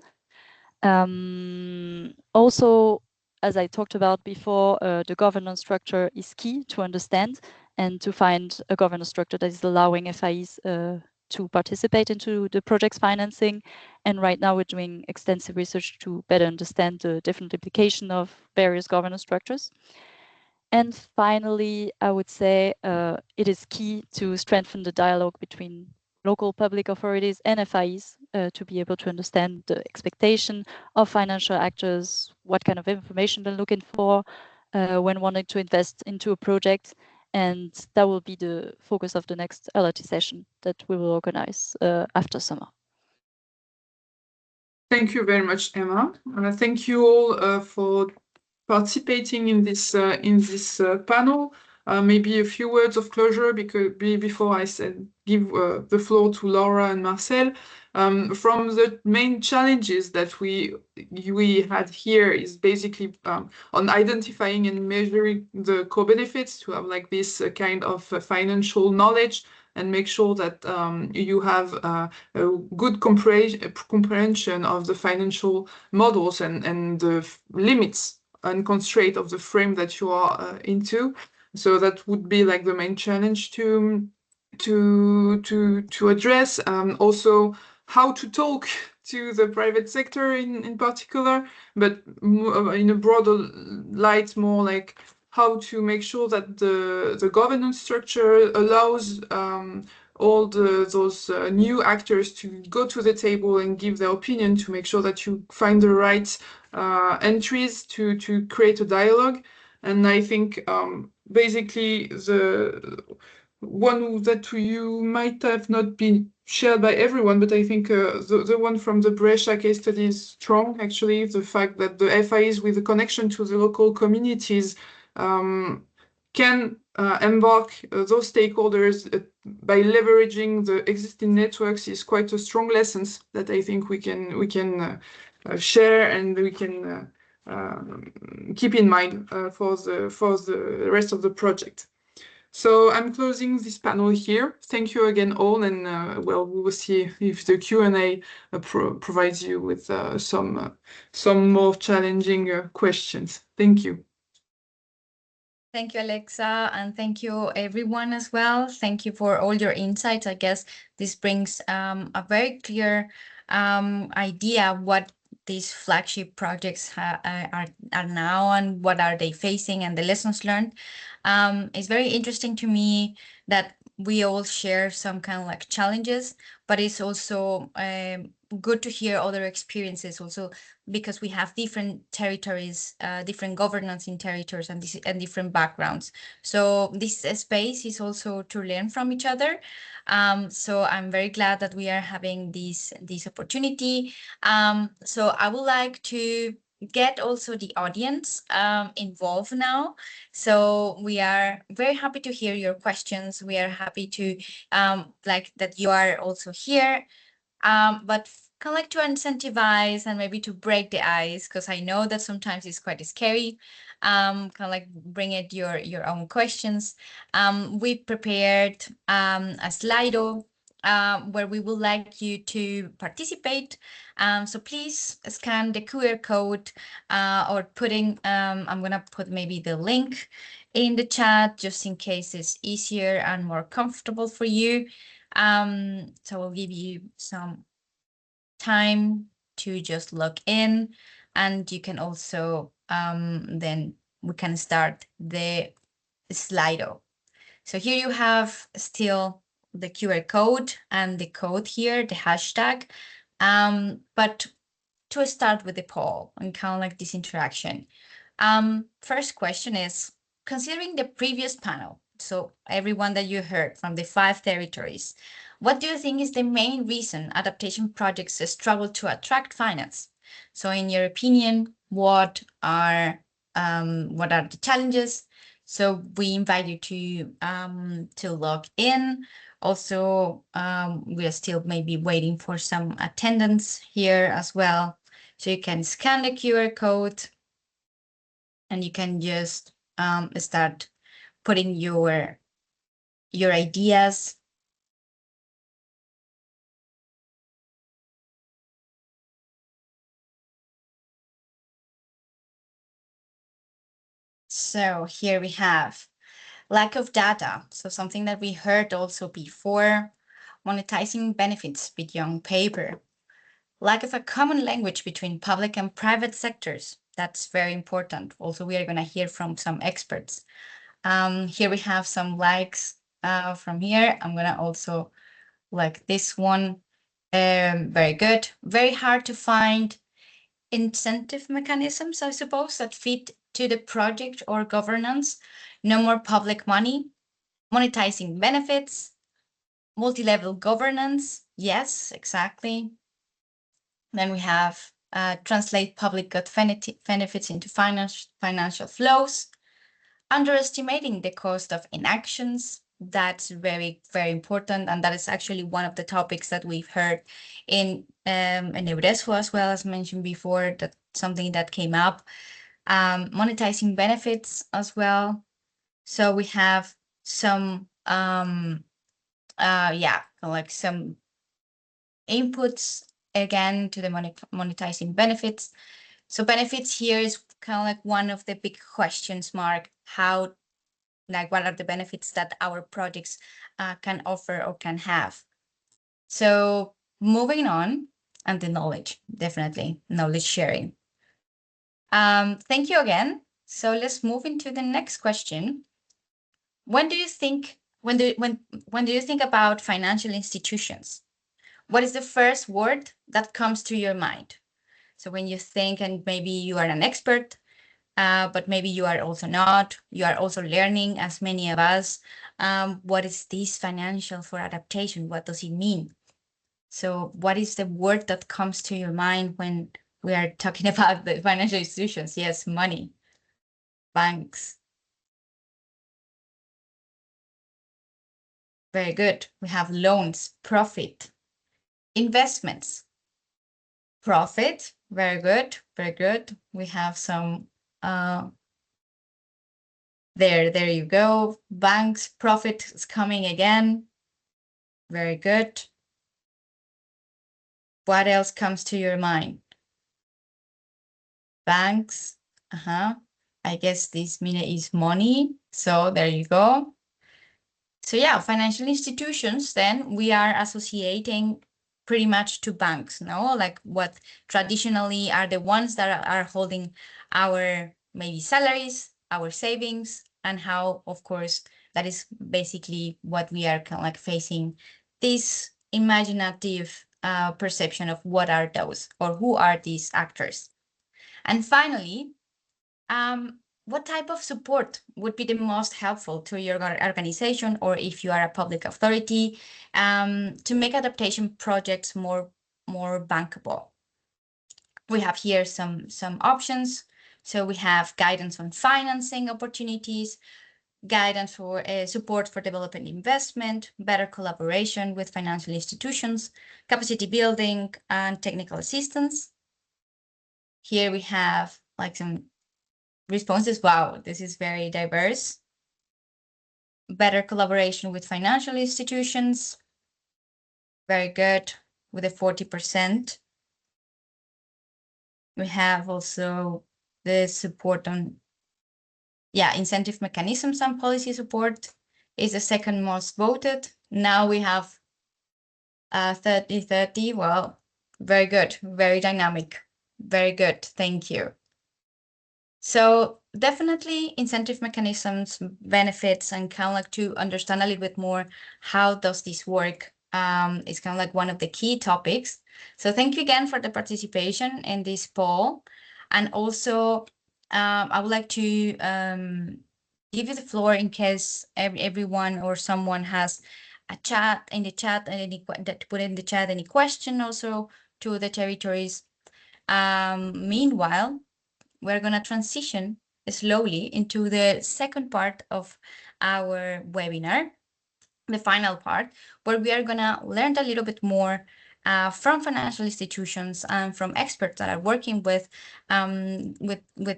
Also, as I talked about before, the governance structure is key to understand and to find a governance structure that is allowing FIEs to participate into the project's financing. And right now we're doing extensive research to better understand the different implications of various governance structures. And finally, I would say it is key to strengthen the dialogue between local public authorities and FIEs to be able to understand the expectation of financial actors, what kind of information they're looking for when wanting to invest into a project. And that will be the focus of the next LRT session that we will organize after summer. Thank you very much, Emma. Thank you all for participating in this panel. Maybe a few words of closure before I give the floor to Laura and Marcel. From the main challenges that we had here is basically on identifying and measuring the co-benefits to have like this kind of financial knowledge and make sure that you have a good comprehension of the financial models and the limits and constraint of the frame that you are into. So that would be like the main challenge to address. Also, how to talk to the private sector in particular, but in a broader light, more like how to make sure that the governance structure allows all those new actors to go to the table and give their opinion to make sure that you find the right entries to create a dialogue. And I think basically the one that you might have not been shared by everyone, but I think the one from the Brescia case study is strong, actually. The fact that the FIs with the connection to the local communities can embark those stakeholders by leveraging the existing networks is quite a strong lesson that I think we can share and we can keep in mind for the rest of the project. So I'm closing this panel here. Thank you again all, and well, we will see if the Q&A provides you with some more challenging questions. Thank you. Thank you, Alexa, and thank you everyone as well. Thank you for all your insights. I guess this brings a very clear idea of what these flagship projects are now and what are they facing and the lessons learned. It's very interesting to me that we all share some kind of like challenges, but it's also good to hear other experiences also, because we have different territories, different governance in territories and different backgrounds. So this space is also to learn from each other. So I'm very glad that we are having this opportunity. So I would like to get also the audience involved now. So we are very happy to hear your questions. We are happy to like that you are also here. But kind of like to incentivize and maybe to break the ice, because I know that sometimes it's quite scary. Kind of like bring it your own questions. We prepared a Slido where we would like you to participate. So please scan the QR code or putting, I'm gonna put maybe the link in the chat just in case it's easier and more comfortable for you. So we'll give you some time to just log in, and you can also then we can start the Slido. So here you have still the QR code and the code here, the hashtag. But to start with the poll and kind of like this interaction. First question is, considering the previous panel, so everyone that you heard from the 5 territories, what do you think is the main reason adaptation projects struggle to attract finance? So in your opinion, what are the challenges? So we invite you to log in. Also, we are still maybe waiting for some attendance here as well. So you can scan the QR code and you can just start putting your ideas. So here we have lack of data. So something that we heard also before, monetizing benefits beyond paper. Lack of a common language between public and private sectors. That's very important. Also, we are going to hear from some experts. Here we have some likes from here. I'm going to also like this one. Very good. Very hard to find incentive mechanisms, I suppose, that fit to the project or governance. No more public money. Monetizing benefits. Multi-level governance. Yes, exactly. Then we have translate public good benefits into financial flows. Underestimating the cost of inactions. That's very, very important. And that is actually one of the topics that we've heard in Euresco as well, as mentioned before, that something that came up. Monetizing benefits as well. So we have some, like some inputs again to the monetizing benefits. So benefits here is kind of like one of the big questions mark. How, like, what are the benefits that our projects can offer or can have? So moving on, and the knowledge, definitely knowledge sharing. Thank you again. So let's move into the next question. When do you think when do you think about financial institutions, what is the first word that comes to your mind? So when you think, and maybe you are an expert, but maybe you are also not, you are also learning, as many of us, what is this financial for adaptation? What does it mean? So what is the word that comes to your mind when we are talking about the financial institutions? Yes, money, banks. Very good. We have loans, profit, investments, profit. Very good, very good. We have some, there you go. Banks, profit is coming again. Very good. What else comes to your mind? Banks. I guess this minute is money. So there you go. So yeah, financial institutions, then we are associating pretty much to banks, no? Like what traditionally are the ones that are holding our maybe salaries, our savings, and how, of course, that is basically what we are kind of like facing this imaginative perception of what are those or who are these actors. And finally, what type of support would be the most helpful to your organization, or if you are a public authority, to make adaptation projects more bankable? We have here some options. So we have guidance on financing opportunities, guidance for support for development investment, better collaboration with financial institutions, capacity building, and technical assistance. Here we have like some responses. Wow, this is very diverse. Better collaboration with financial institutions. Very good, with a 40%. We have also the support on, incentive mechanisms and policy support is the second most voted. Now we have 30-30. Well, very good, very dynamic. Very good, thank you. So definitely incentive mechanisms, benefits, and kind of like to understand a little bit more how does this work is kind of like one of the key topics. So thank you again for the participation in this poll. And also I would like to give you the floor in case everyone or someone has a chat in the chat, and put in the chat any question also to the territories. Meanwhile, we're going to transition slowly into the second part of our webinar, the final part, where we are going to learn a little bit more from financial institutions and from experts that are working with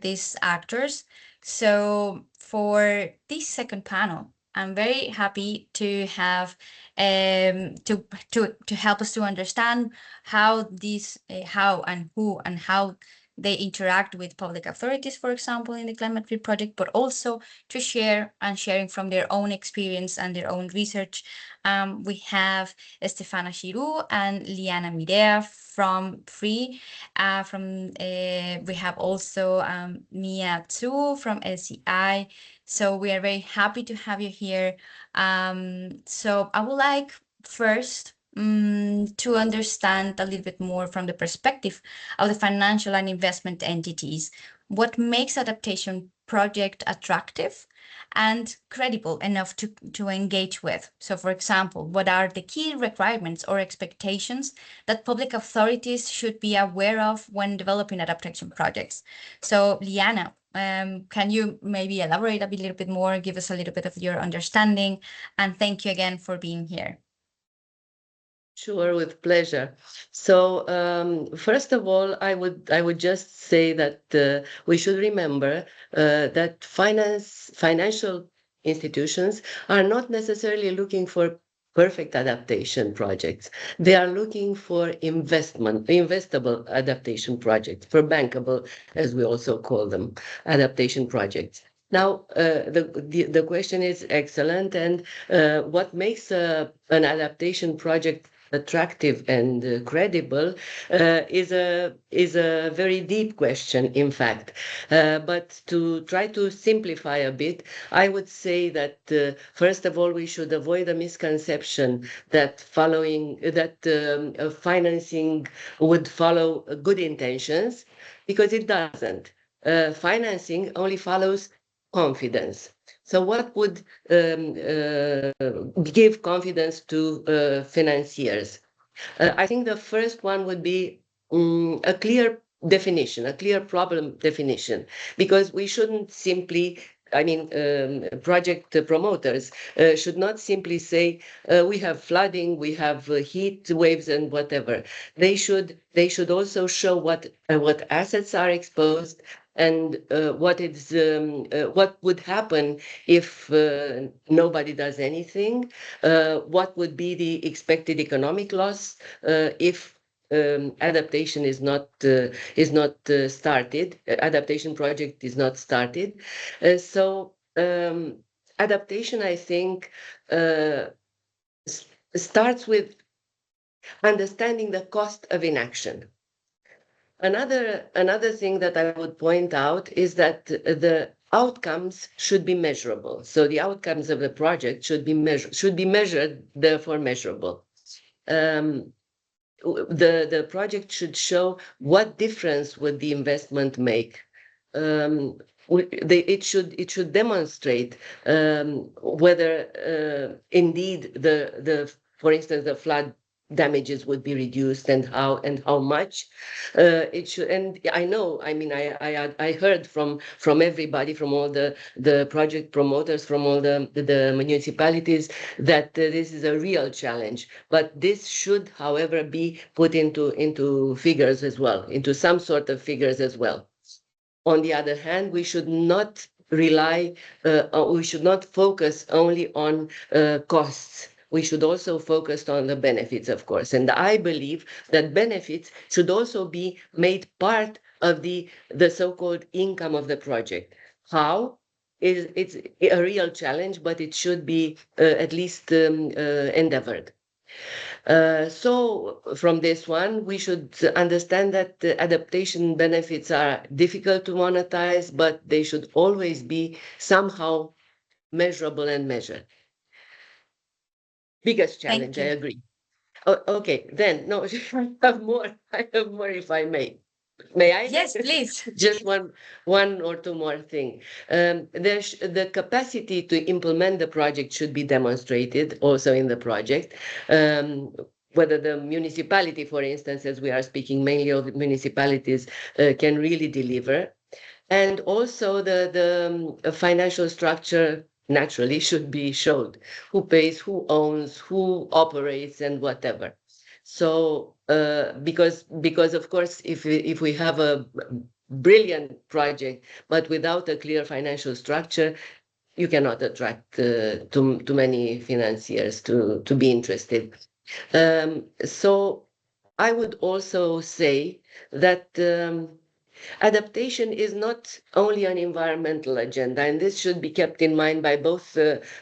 these actors. So for this second panel, I'm very happy to have to help us to understand how these how and who and how they interact with public authorities, for example, in the CLIMATEFIT project, but also to sharing from their own experience and their own research. We have Stefana Giroux and Liana Mirea from FREE. We have also Mia Tzu from LCI. So we are very happy to have you here. So I would like first to understand a little bit more from the perspective of the financial and investment entities, what makes adaptation project attractive and credible enough to engage with. So for example, what are the key requirements or expectations that public authorities should be aware of when developing adaptation projects? So Liana, can you maybe elaborate a little bit more, give us a little bit of your understanding, and thank you again for being here. Sure, with pleasure. So first of all, I would just say that we should remember that financial institutions are not necessarily looking for perfect adaptation projects. They are looking for investable adaptation projects, for bankable, as we also call them, adaptation projects. Now, the question is excellent, and what makes an adaptation project attractive and credible is a very deep question, in fact. But to try to simplify a bit, I would say that first of all, we should avoid a misconception that financing would follow good intentions, because it doesn't. Financing only follows confidence. So what would give confidence to financiers? I think the first one would be a clear definition, a clear problem definition, because we shouldn't simply, project promoters should not simply say we have flooding, we have heat waves and whatever. They should also show what assets are exposed, and what would happen if nobody does anything. What would be the expected economic loss if adaptation is not started, adaptation project is not started. So adaptation, I think, starts with understanding the cost of inaction. Another thing that I would point out is that the outcomes should be measurable. So the outcomes of the project should be measured, therefore measurable. The project should show what difference would the investment make. It should demonstrate whether indeed for instance, the flood damages would be reduced, and how much. It should, and I know, I heard from everybody, from all the project promoters, from all the municipalities, that this is a real challenge. But this should, however, be put into figures as well, into some sort of figures as well. On the other hand, we should not focus only on costs. We should also focus on the benefits, of course. And I believe that benefits should also be made part of the so-called income of the project. How? It's a real challenge, but it should be at least endeavored. So from this one, we should understand that the adaptation benefits are difficult to monetize, but they should always be somehow measurable and measured. Biggest challenge, I agree. Oh, okay, then, no, I have more if I may. May I? Yes, please. Just one or two more things. The capacity to implement the project should be demonstrated also in the project. Whether the municipality, for instance, as we are speaking mainly of municipalities, can really deliver. And also the financial structure naturally should be showed. Who pays, who owns, who operates, and whatever. So because of course, if we have a brilliant project but without a clear financial structure, you cannot attract too many financiers to be interested. So I would also say that adaptation is not only an environmental agenda, and this should be kept in mind by both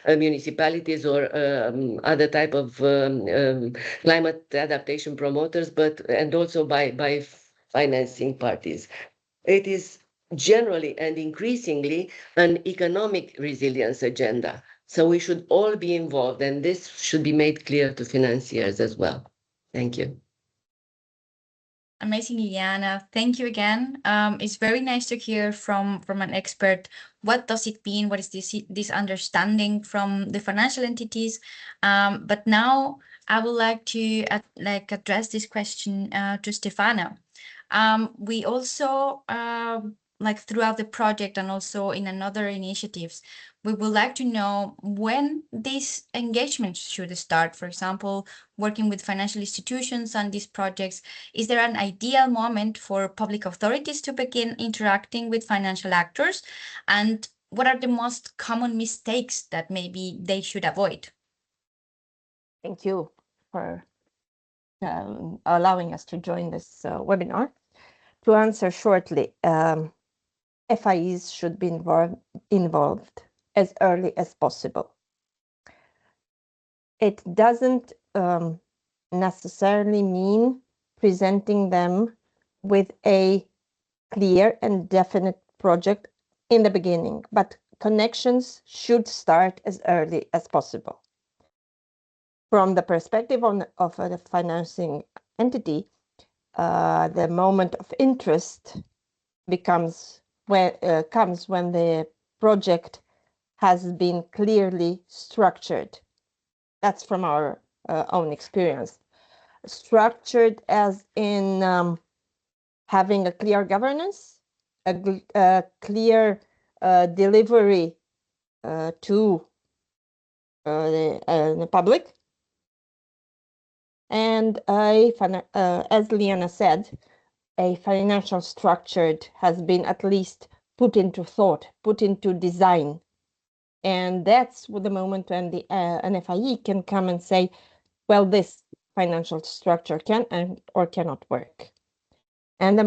municipalities or other type of climate adaptation promoters, and also by financing parties. It is generally and increasingly an economic resilience agenda. So we should all be involved, and this should be made clear to financiers as well. Thank you. Amazing, Liliana. Thank you again. It's very nice to hear from an expert. What does it mean? What is this understanding from the financial entities? But now I would like to address this question to Stefano. We also throughout the project and also in another initiatives, we would like to know when these engagements should start. For example, working with financial institutions on these projects, is there an ideal moment for public authorities to begin interacting with financial actors? And what are the most common mistakes that maybe they should avoid? Thank you for allowing us to join this webinar. To answer shortly, FIEs should be involved as early as possible. It doesn't necessarily mean presenting them with a clear and definite project in the beginning, but connections should start as early as possible. From the perspective of a financing entity, the moment of interest comes when the project has been clearly structured. That's from our own experience. Structured as in having a clear governance, a clear delivery to the public. And as Liana said, a financial structure has been at least put into thought, put into design. And that's the moment when an FIE can come and say, well, this financial structure can or cannot work. And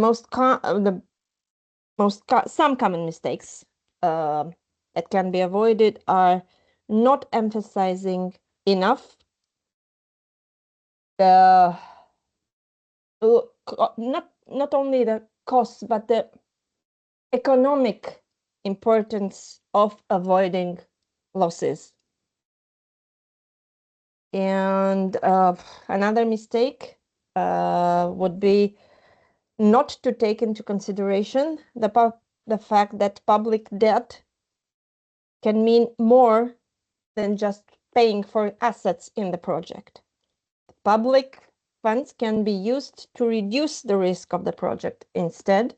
some common mistakes that can be avoided are not emphasizing enough the not only the costs but the economic importance of avoiding losses. And another mistake would be not to take into consideration the fact that public debt can mean more than just paying for assets in the project. Public funds can be used to reduce the risk of the project instead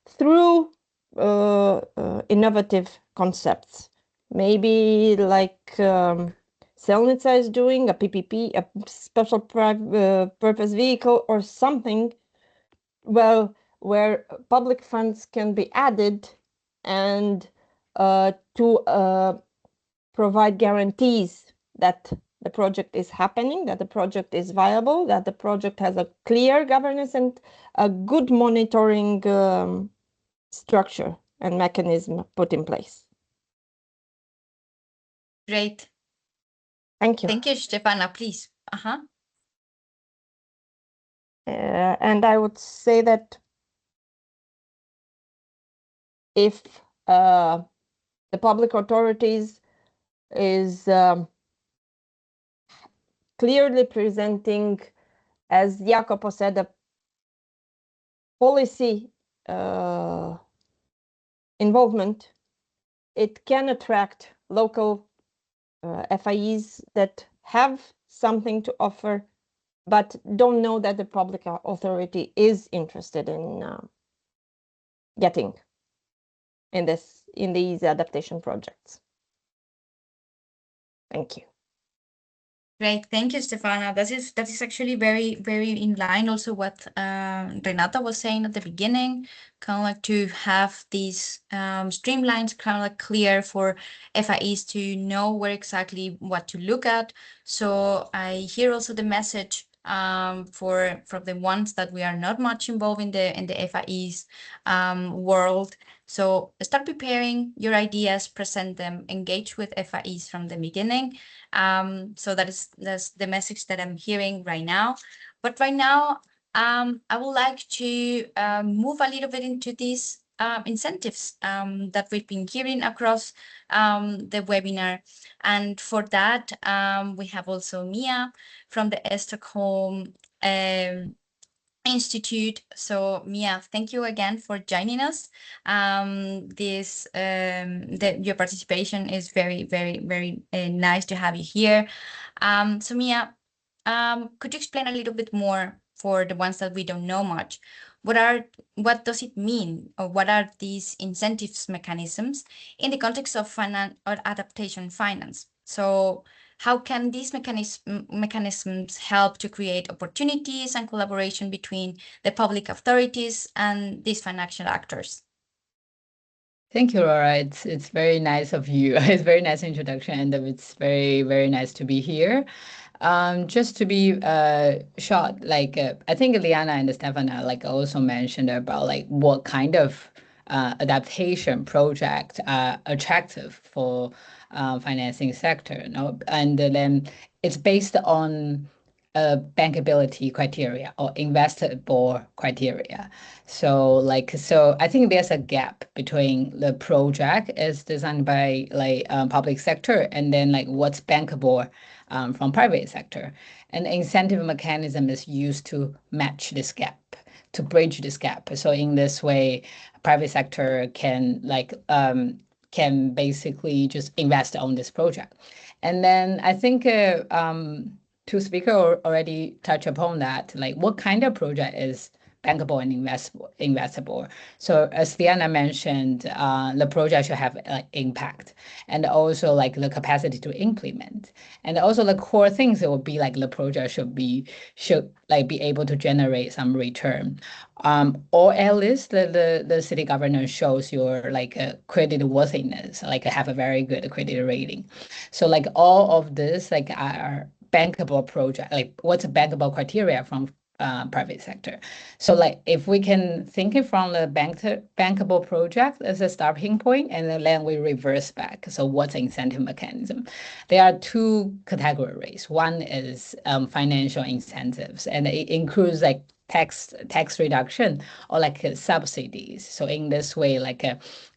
through innovative concepts. Maybe like Celnica is doing a PPP, a special purpose vehicle, or something, well, where public funds can be added and to provide guarantees that the project is happening, that the project is viable, that the project has a clear governance and a good monitoring structure and mechanism put in place. Great. Thank you. Thank you, Stefana, please. And I would say that if the public authorities is clearly presenting, as Jacopo said, a policy involvement, it can attract local FIEs that have something to offer, but don't know that the public authority is interested in getting in these adaptation projects. Thank you. Great, thank you, Stefana. That is actually very, very in line also what Renata was saying at the beginning, kind of like to have these streamlines kind of like clear for FIEs to know where exactly what to look at. So I hear also the message for the ones that we are not much involved in the FIEs world. So start preparing your ideas, present them, engage with FIEs from the beginning. So that's the message that I'm hearing right now. But right now, I would like to move a little bit into these incentives that we've been hearing across the webinar. And for that, we have also Mia from the Stockholm Institute. So Mia, thank you again for joining us. Your participation is very, very, very nice to have you here. So Mia, could you explain a little bit more for the ones that we don't know much? What does it mean, or what are these incentives mechanisms in the context of finance or adaptation finance? So how can these mechanisms help to create opportunities and collaboration between the public authorities and these financial actors? Thank you, Laura. It's very nice of you. It's very nice introduction, and it's very, very nice to be here. Just to be short, like I think Liana and Stefana also mentioned about what kind of adaptation project are attractive for financing sector, and then it's based on bankability criteria or investable criteria. So I think there's a gap between the project is designed by public sector and then what's bankable from private sector. And the incentive mechanism is used to match this gap, to bridge this gap. So in this way, private sector can basically just invest on this project. And then I think two speakers already touched upon that, what kind of project is bankable and investable. So as Diana mentioned, the project should have impact and also the capacity to implement. And also the core things it will be the project should be able to generate some return. Or at least the city governance shows your credit worthiness, have a very good credit rating. So all of this are bankable project, what's a bankable criteria from private sector. So if we can think it from the bankable project as a starting point, and then we reverse back. So what's the incentive mechanism? There are two categories. One is financial incentives, and it includes tax reduction or subsidies. So in this way,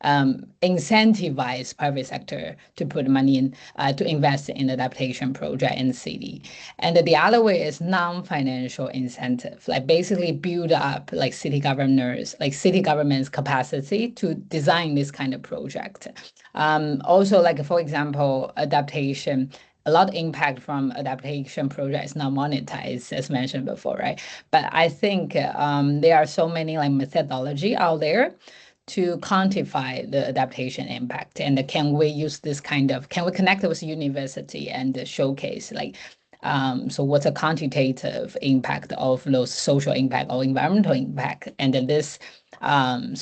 incentivize private sector to put money in to invest in adaptation project in the city. And the other way is non-financial incentive, basically build up city government's capacity to design this kind of project. Also, for example, adaptation. A lot of impact from adaptation projects not monetized, as mentioned before, right? But I think there are so many methodology out there to quantify the adaptation impact. And can we use this can we connect with university and showcase so what's a quantitative impact of those social impact or environmental impact? And then this, in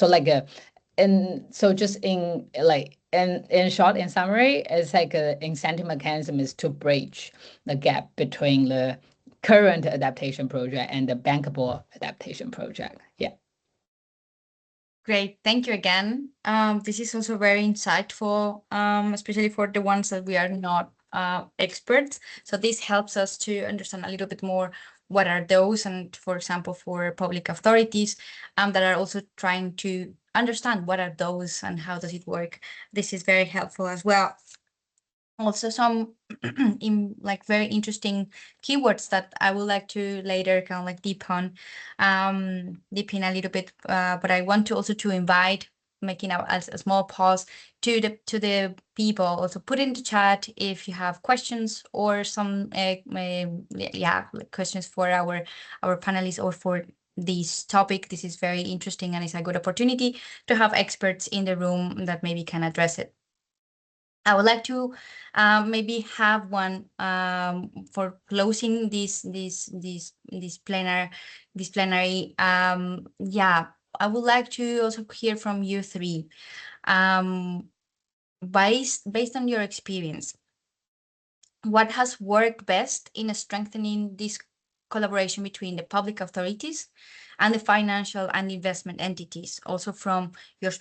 short, in summary, it's an incentive mechanism is to bridge the gap between the current adaptation project and the bankable adaptation project. Yeah. Great, thank you again. This is also very insightful, especially for the ones that we are not experts. So this helps us to understand a little bit more what are those, and for example, for public authorities that are also trying to understand what are those and how does it work. This is very helpful as well. Also some very interesting keywords that I would like to later kind of deep in a little bit, but I want to also to invite, making a small pause to the people, also put in the chat if you have questions or some questions for our panelists or for this topic. This is very interesting and it's a good opportunity to have experts in the room that maybe can address it. I would like to maybe have one for closing this plenary. I would like to also hear from you three. Based on your experience, what has worked best in strengthening this collaboration between the public authorities and the financial and investment entities, also from your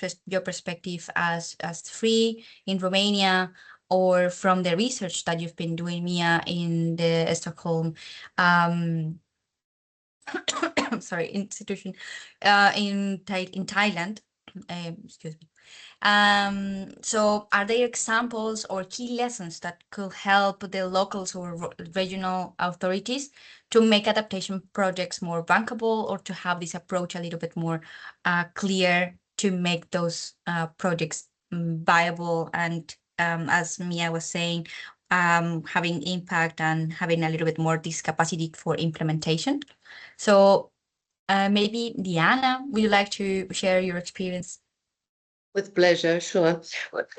perspective as free in Romania, or from the research that you've been doing, Mia, in the Stockholm institution in Thailand. Excuse me. So are there examples or key lessons that could help the locals or regional authorities to make adaptation projects more bankable, or to have this approach a little bit more clear to make those projects viable and, as Mia was saying, having impact and having a little bit more this capacity for implementation? So maybe Diana, would you like to share your experience? With pleasure, sure.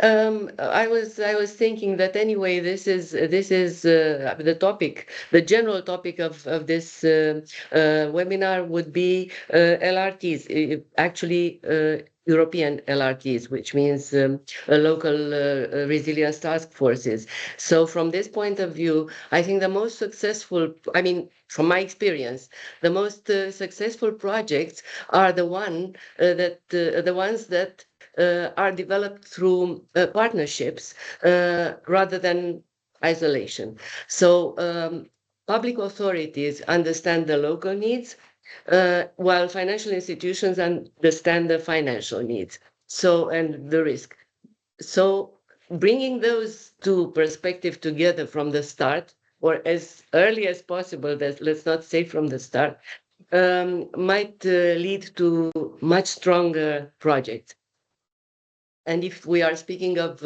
I was thinking that anyway, this is the topic, the general topic of this webinar would be LRTs, actually European LRTs, which means local resilience task forces. So from this point of view, I think the most successful, I mean, from my experience, the most successful projects are the ones that are developed through partnerships rather than isolation. So public authorities understand the local needs, while financial institutions understand the financial needs, and the risk. So bringing those two perspectives together from the start, or as early as possible, let's not say from the start, might lead to much stronger projects. And if we are speaking of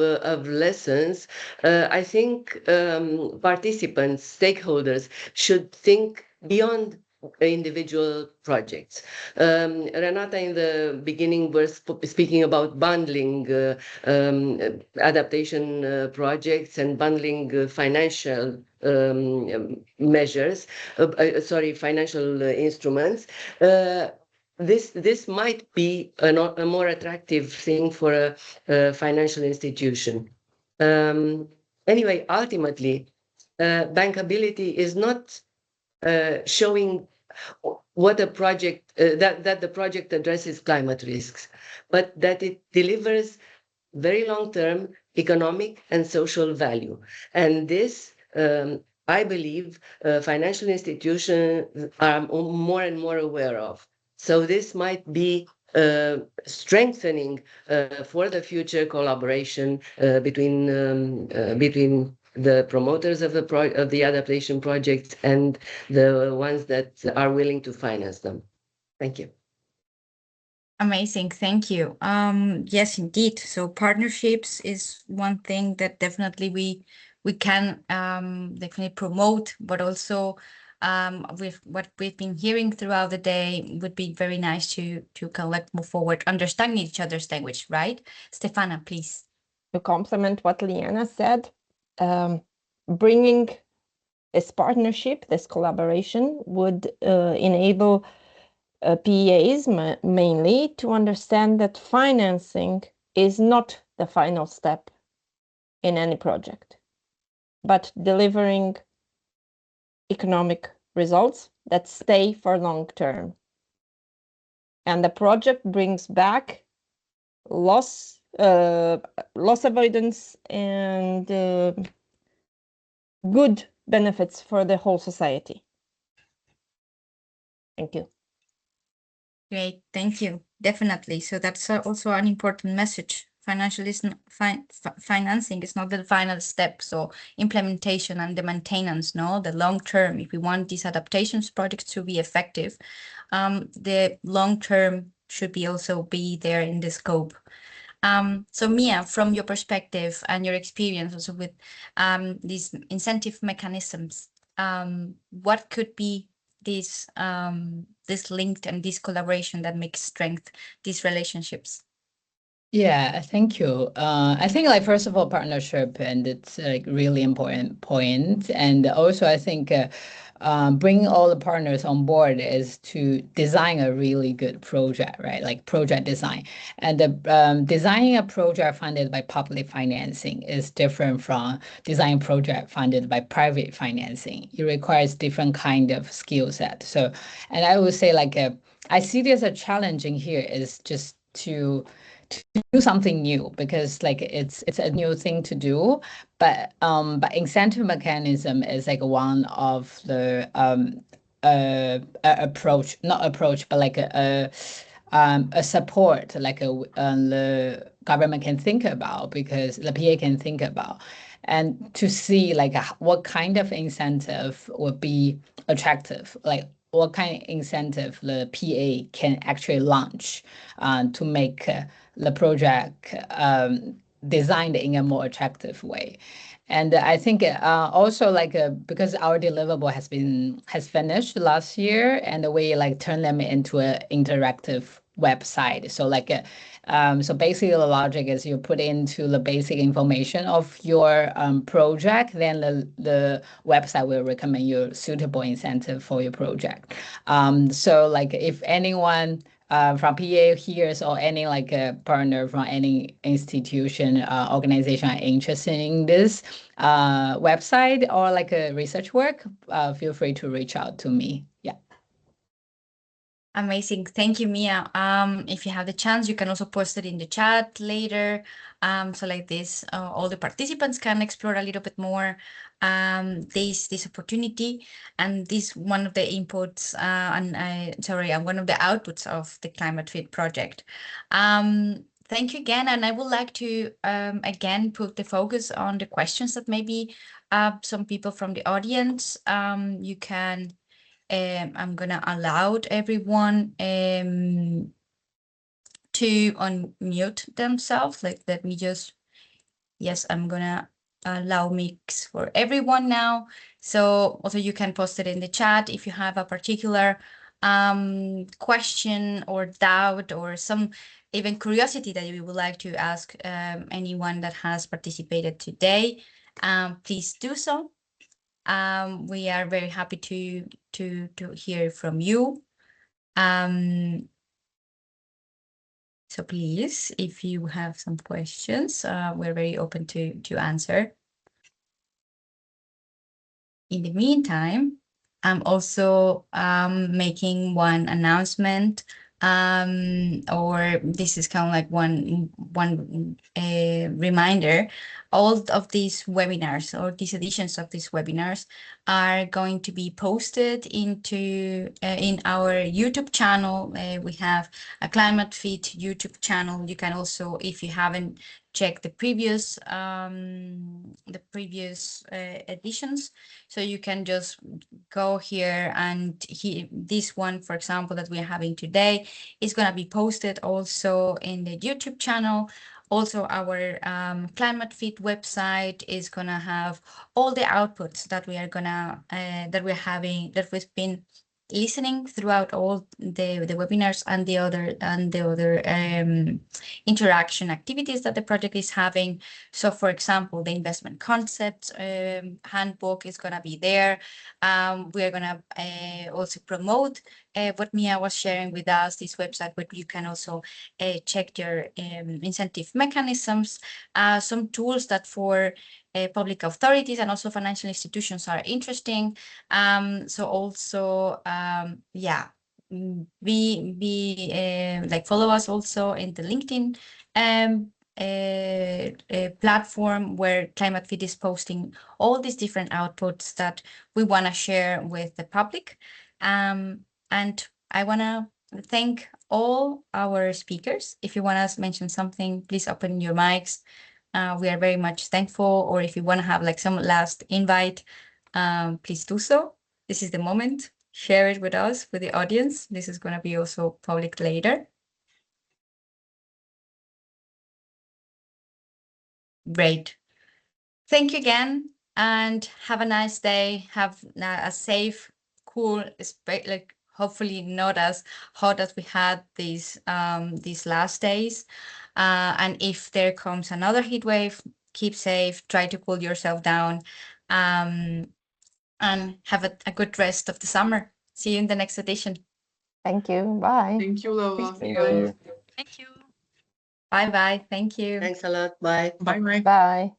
lessons, I think participants, stakeholders should think beyond individual projects. Renata in the beginning was speaking about bundling adaptation projects and bundling financial measures, financial instruments. This might be a more attractive thing for a financial institution. Anyway, ultimately, bankability is not showing what a project that the project addresses climate risks, but that it delivers very long-term economic and social value. And this, I believe, financial institutions are more and more aware of. So this might be strengthening for the future collaboration between the promoters of the adaptation projects and the ones that are willing to finance them. Thank you. Amazing, thank you. Yes, indeed. So partnerships is one thing that definitely we can definitely promote, but also with what we've been hearing throughout the day, would be very nice to move forward, understanding each other's language, right? Stefana, please. To complement what Liana said, bringing this partnership, this collaboration would enable PEAs mainly to understand that financing is not the final step in any project, but delivering economic results that stay for long term. And the project brings back loss avoidance and good benefits for the whole society. Thank you. Great, thank you. Definitely. So that's also an important message. Financial financing is not the final step. So implementation and the maintenance, no, the long term. If we want these adaptations projects to be effective, the long term should also be there in the scope. So Mia, from your perspective and your experience also with these incentive mechanisms, what could be this linked and this collaboration that makes strength these relationships? Yeah, thank you. I think first of all, partnership, and it's a really important point. And also I think bringing all the partners on board is to design a really good project, right? Project design. And designing a project funded by public financing is different from designing project funded by private financing. It requires different kind of skill set. So, and I would say I see there's a challenge in here is just to do something new, because it's a new thing to do, but incentive mechanism is one of the a support the government can think about, because the PA can think about, and to see what kind of incentive would be attractive, what kind of incentive the PA can actually launch to make the project designed in a more attractive way. And I think also because our deliverable has finished last year, and we turn them into an interactive website. So so basically the logic is you put into the basic information of your project, then the website will recommend you suitable incentive for your project. So if anyone from PA hears, or any partner from any institution, organization are interested in this website or research work, feel free to reach out to me. Yeah. Amazing. Thank you, Mia. If you have the chance, you can also post it in the chat later. So like this, all the participants can explore a little bit more this opportunity. And this one of the inputs and one of the outputs of the ClimateFit project. Thank you again. And I would like to again put the focus on the questions that maybe some people from the audience you can. I'm gonna allow everyone to unmute themselves. Like, let me just, yes, I'm gonna allow mix for everyone now. So also you can post it in the chat if you have a particular question or doubt or some even curiosity that you would like to ask anyone that has participated today. Please do so. We are very happy to hear from you. So please, if you have some questions, we're very open to answer. In the meantime, I'm also making one announcement, or this is kind of like one reminder. All of these webinars or these editions of these webinars are going to be posted into in our YouTube channel. We have a ClimateFit YouTube channel. You can also, if you haven't checked the previous editions, so you can just go here and this one, for example, that we're having today is going to be posted also in the YouTube channel. Also, our ClimateFit website is going to have all the outputs that we are going to, that we've been listening throughout all the webinars and the other interaction activities that the project is having. So, for example, the investment concepts handbook is going to be there. We are going to also promote what Mia was sharing with us, this website, where you can also check your incentive mechanisms, some tools that for public authorities and also financial institutions are interesting. So also, yeah, like follow us also in the LinkedIn platform where ClimateFit is posting all these different outputs that we want to share with the public. And I want to thank all our speakers. If you want to mention something, please open your mics. We are very much thankful. Or if you want to have like some last invite, please do so. This is the moment. Share it with us, with the audience. This is going to be also public later. Great. Thank you again, and have a nice day. Have a safe, cool, like hopefully not as hot as we had these last days. And if there comes another heat wave, keep safe. Try to cool yourself down, and have a good rest of the summer. See you in the next edition. Thank you. Bye. Thank you, Laura. Thank Bye. you. Thank you. Bye bye. Thank you. Thanks a lot. Bye. Bye. Bye.